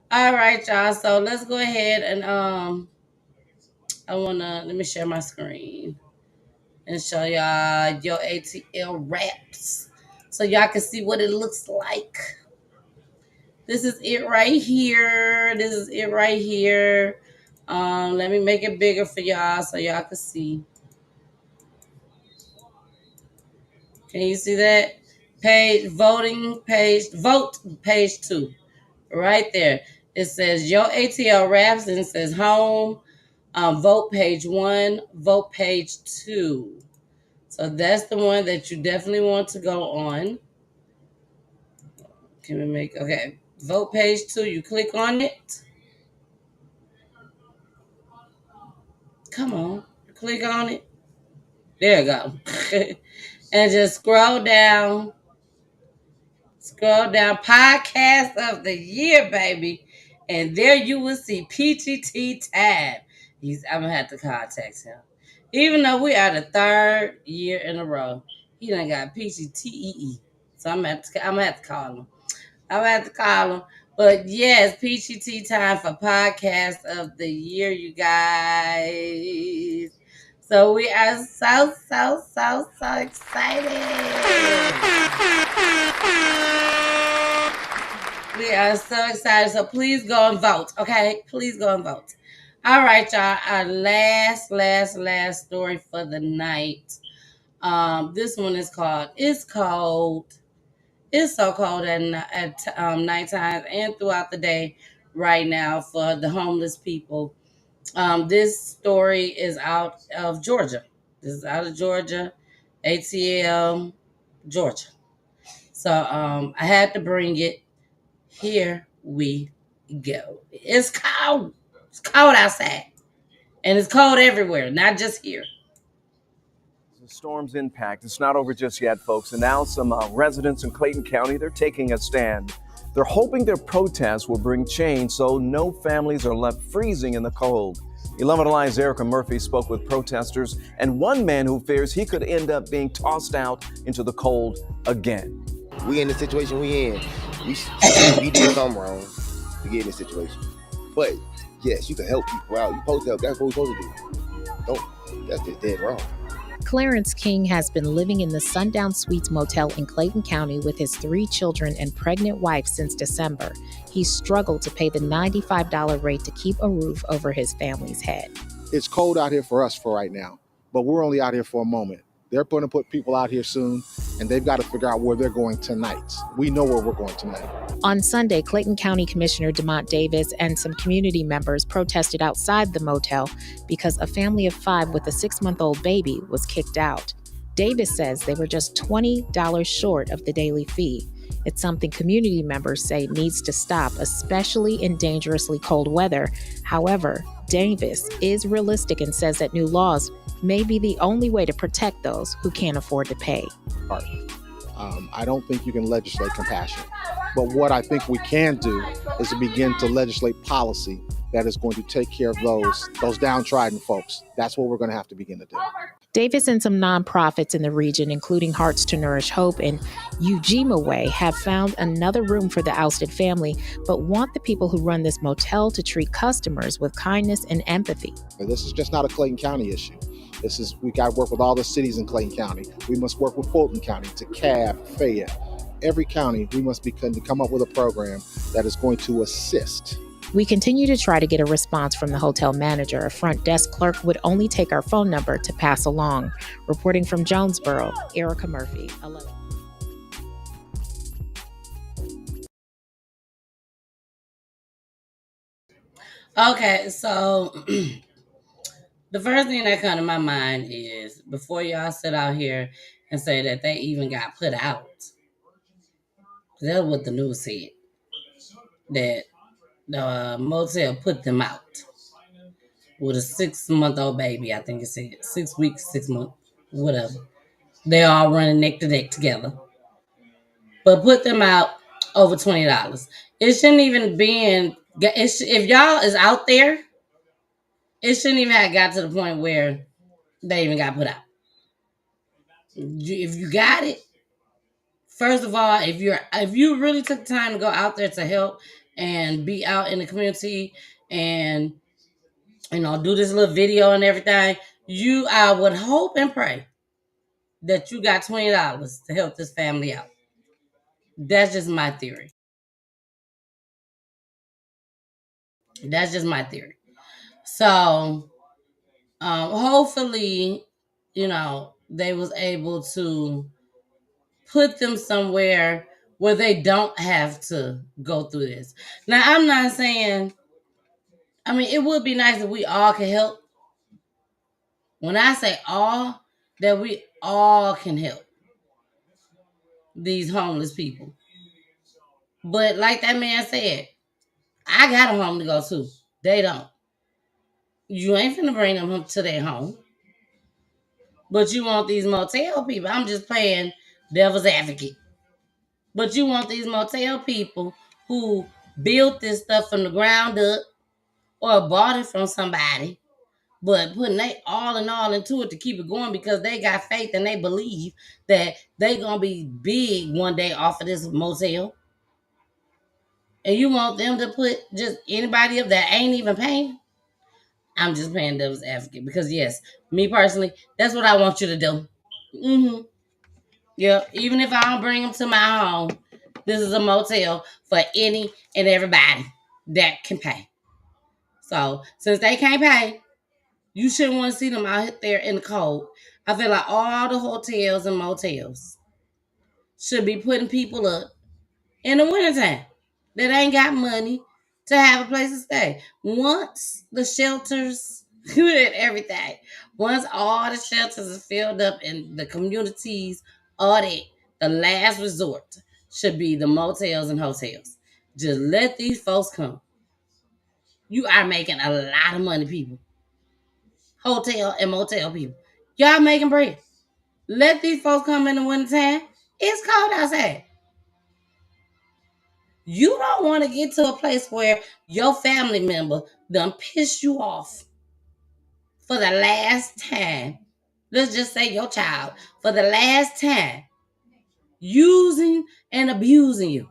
All right, y'all. So let's go ahead and let me share my screen and show y'all your ATL Raps so y'all can see what it looks like. This is it right here. Let me make it bigger for y'all so y'all can see. Can you see that? Vote page 2. Right there. It says your ATL Raps and it says home. Vote page 1, vote page 2. So that's the one that you definitely want to go on. Vote page 2. You click on it. Come on. Click on it. There you go. And just scroll down. Podcast of the Year, baby. And there you will see PGT Tab. I'm going to have to contact him. Even though we are the 3rd year in a row, he done got PGTEE. So I'm going to have to call him. But yes, PGT time for Podcast of the Year, you guys. So we are so excited. We are so excited. So please go and vote, okay? Please go and vote. All right, y'all. Our last story for the night. This one is called It's Cold. It's so cold at nighttime and throughout the day right now for the homeless people. This story is out of Georgia. ATL, Georgia. So I had to bring it. Here we go. It's cold. It's cold outside. And it's cold everywhere, not just here. The storm's impact, it's not over just yet, folks. And now some residents in Clayton County, they're taking a stand. They're hoping their protests will bring change so no families are left freezing in the cold. 11 Alive's Erica Murphy spoke with protesters and one man who fears he could end up being tossed out into the cold again. We in the situation we in. We did something wrong to get in this situation. But yes, you can help people out. You supposed to help. That's what we're supposed to do. That's just dead wrong. Clarence King has been living in the Sundown Suites Motel in Clayton County with his 3 children and pregnant wife since December. He struggled to pay the $95 rate to keep a roof over his family's head. It's cold out here for us for right now, but we're only out here for a moment. They're going to put people out here soon, and they've got to figure out where they're going tonight. We know where we're going tonight. On Sunday, Clayton County Commissioner DeMont Davis and some community members protested outside the motel because a family of 5 with a 6-month-old baby was kicked out. Davis says they were just $20 short of the daily fee. It's something community members say needs to stop, especially in dangerously cold weather. However, Davis is realistic and says that new laws may be the only way to protect those who can't afford to pay. I don't think you can legislate compassion. But what I think we can do is to begin to legislate policy that is going to take care of those downtrodden folks. That's what we're going to have to begin to do. Davis and some nonprofits in the region, including Hearts to Nourish Hope and Ujima Way, have found another room for the ousted family, but want the people who run this motel to treat customers with kindness and empathy. This is just not a Clayton County issue. We got to work with all the cities in Clayton County. We must work with Fulton County, DeKalb, Fayette. Every county, we must come up with a program that is going to assist. We continue to try to get a response from the hotel manager. A front desk clerk would only take our phone number to pass along. Reporting from Jonesboro, Erica Murphy, 11. Okay, so the first thing that comes to my mind is before y'all sit out here and say that they even got put out. That's what the news said. That the motel put them out with a 6-month-old baby. I think it said 6 weeks, 6 months, whatever. They all running neck to neck together, but put them out over $20. It shouldn't even been. If y'all is out there, it shouldn't even have got to the point where they even got put out. If you got it, first of all, if you really took time to go out there to help and be out in the community and do this little video and everything, I would hope and pray that you got $20 to help this family out. That's just my theory. That's just my theory. So hopefully, they was able to put them somewhere where they don't have to go through this. Now, I'm not saying, it would be nice if we all could help. When I say all, that we all can help these homeless people. But like that man said, I got a home to go to. They don't. You ain't finna bring them to their home. But you want these motel people. I'm just playing devil's advocate. But you want these motel people who built this stuff from the ground up or bought it from somebody, but putting they all into it to keep it going because they got faith and they believe that they gonna be big one day off of this motel. And you want them to put just anybody up that ain't even paying? I'm just playing devil's advocate because yes, me personally, that's what I want you to do. Mm-hmm. Yeah, even if I don't bring them to my home, this is a motel for any and everybody that can pay. So since they can't pay, you shouldn't want to see them out there in the cold. I feel like all the hotels and motels should be putting people up in the wintertime that ain't got money to have a place to stay. Once the shelters and everything, once all the shelters are filled up in the communities, all that, the last resort should be the motels and hotels. Just let these folks come. You are making a lot of money, people. Hotel and motel people. Y'all making bread. Let these folks come in the wintertime. It's cold outside. You don't want to get to a place where your family member done piss you off for the last time. Let's just say your child, for the last time, using and abusing you.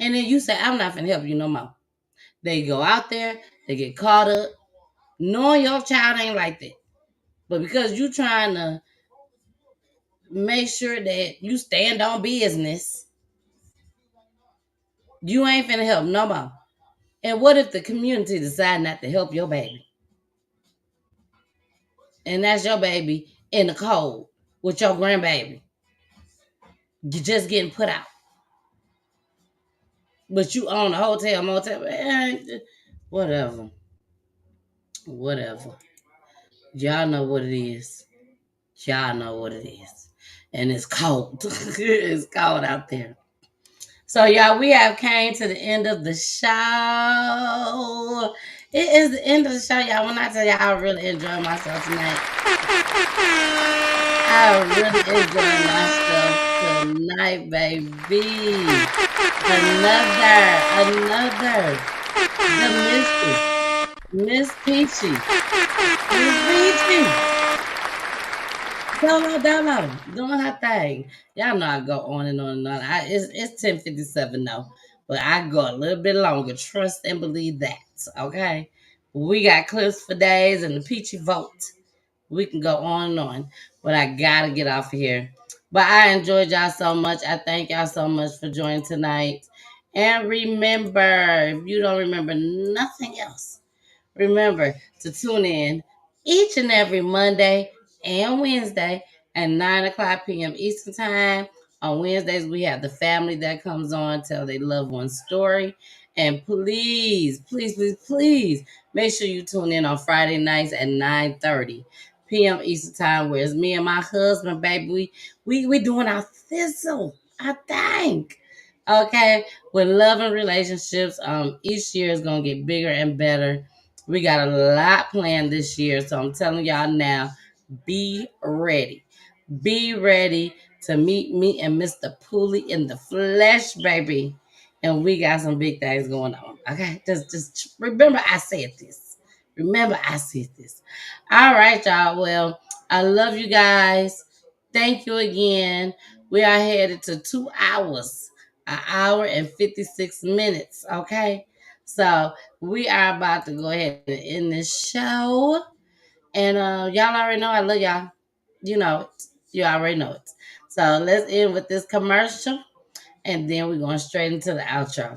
And then you say, I'm not finna help you no more. They go out there, they get caught up, knowing your child ain't like that. But because you trying to make sure that you stand on business, you ain't finna help no more. And what if the community decide not to help your baby? And that's your baby in the cold with your grandbaby. You're just getting put out. But you own a hotel, motel, whatever. Whatever. Y'all know what it is. Y'all know what it is. And it's cold. It's cold out there. So, y'all, we have came to the end of the show. It is the end of the show, y'all. When I tell y'all, I really enjoyed myself tonight. I really enjoyed myself tonight, baby. Another. The Miss Peachy. Miss Peachy. Dolo, doing her thing. Y'all know I go on and on and on. It's 10:57 though, but I go a little bit longer. Trust and believe that. Okay, we got clips for days and the Peachy vote. We can go on and on, but I gotta get off of here. But I enjoyed y'all so much. I thank y'all so much for joining tonight. And remember, if you don't remember nothing else, remember to tune in each and every Monday and Wednesday at 9 o'clock p.m. Eastern Time. On Wednesdays, we have the family that comes on, tell their loved one's story. And please, make sure you tune in on Friday nights at 9:30 p.m. Eastern Time, where it's me and my husband, baby. We doing our thistle, I think. Okay, with love and relationships. Each year is gonna get bigger and better. We got a lot planned this year, so I'm telling y'all now, be ready. Be ready to meet me and Mr. Pooley in the flesh, baby. And we got some big things going on. Okay, just remember I said this. Remember I said this. All right, y'all. Well, I love you guys. Thank you again. We are headed to 2 hours, an hour and 56 minutes. Okay, so we are about to go ahead and end this show. And y'all already know I love y'all. You know it. You already know it. So let's end with this commercial. And then we're going straight into the outro.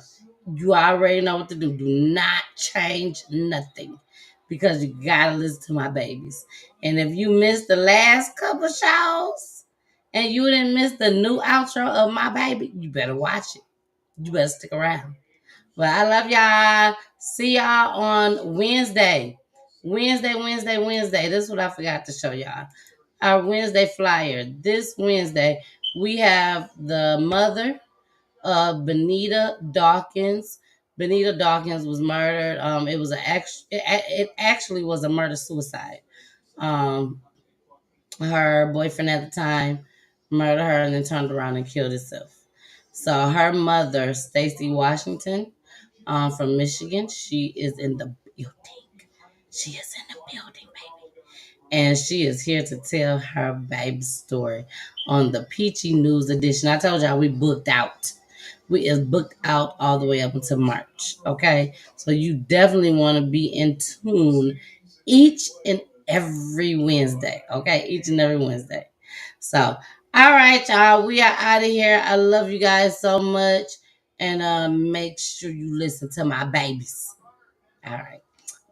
You already know what to do. Do not change nothing. Because you got to listen to my babies. And if you missed the last couple shows and you didn't miss the new outro of my baby, you better watch it. You better stick around. But I love y'all. See y'all on Wednesday. Wednesday. This is what I forgot to show y'all. Our Wednesday flyer. This Wednesday, we have the mother of Benita Dawkins. Benita Dawkins was murdered. It actually was a murder-suicide. Her boyfriend at the time murdered her and then turned around and killed himself. So her mother, Stacy Washington, from Michigan. She is in the building. She is in the building, baby. And she is here to tell her baby story on the Peachy News Edition. I told y'all we booked out. We is booked out all the way up until March. Okay? So you definitely want to be in tune each and every Wednesday. Okay? Each and every Wednesday. So, all right, y'all. We are out of here. I love you guys so much. And make sure you listen to my babies. All right.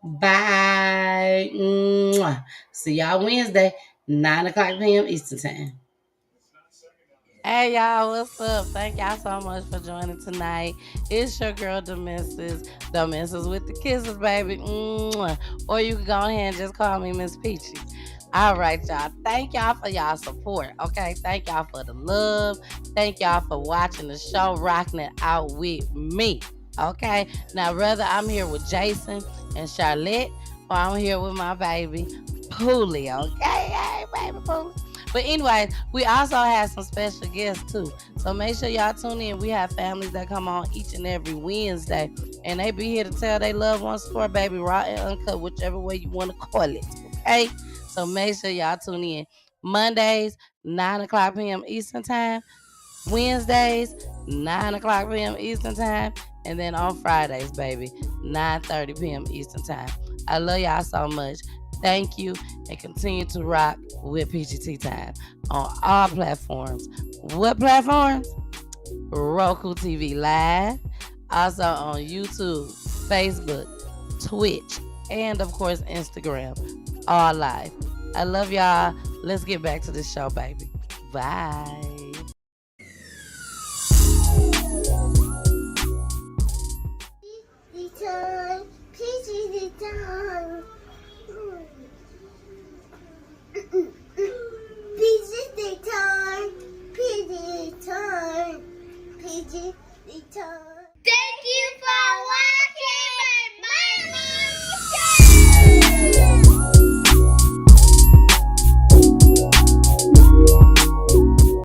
Bye. Mwah. See y'all Wednesday, 9 o'clock p.m. Eastern Time. Hey y'all, what's up? Thank y'all so much for joining tonight. It's your girl, the Missus with the kisses, baby. Mwah. Or you can go ahead and just call me Miss Peachy. All right, y'all. Thank y'all for y'all support. Okay, thank y'all for the love. Thank y'all for watching the show, rocking it out with me. Okay, now whether I'm here with Jason and Charlotte or I'm here with my baby Pooley. Okay, hey, baby Pooley. But anyway, we also have some special guests too. So make sure y'all tune in. We have families that come on each and every Wednesday. And they be here to tell their loved ones story, baby, raw and uncut, whichever way you want to call it. Okay? So make sure y'all tune in. Mondays, 9 o'clock p.m. Eastern Time. Wednesdays, 9 o'clock p.m. Eastern Time. And then on Fridays, baby, 9:30 p.m. Eastern Time. I love y'all so much. Thank you, and continue to rock with PGT Time on all platforms. What platforms? Roku TV Live, also on YouTube, Facebook, Twitch, and of course Instagram, all live. I love y'all. Let's get back to the show, baby. Bye.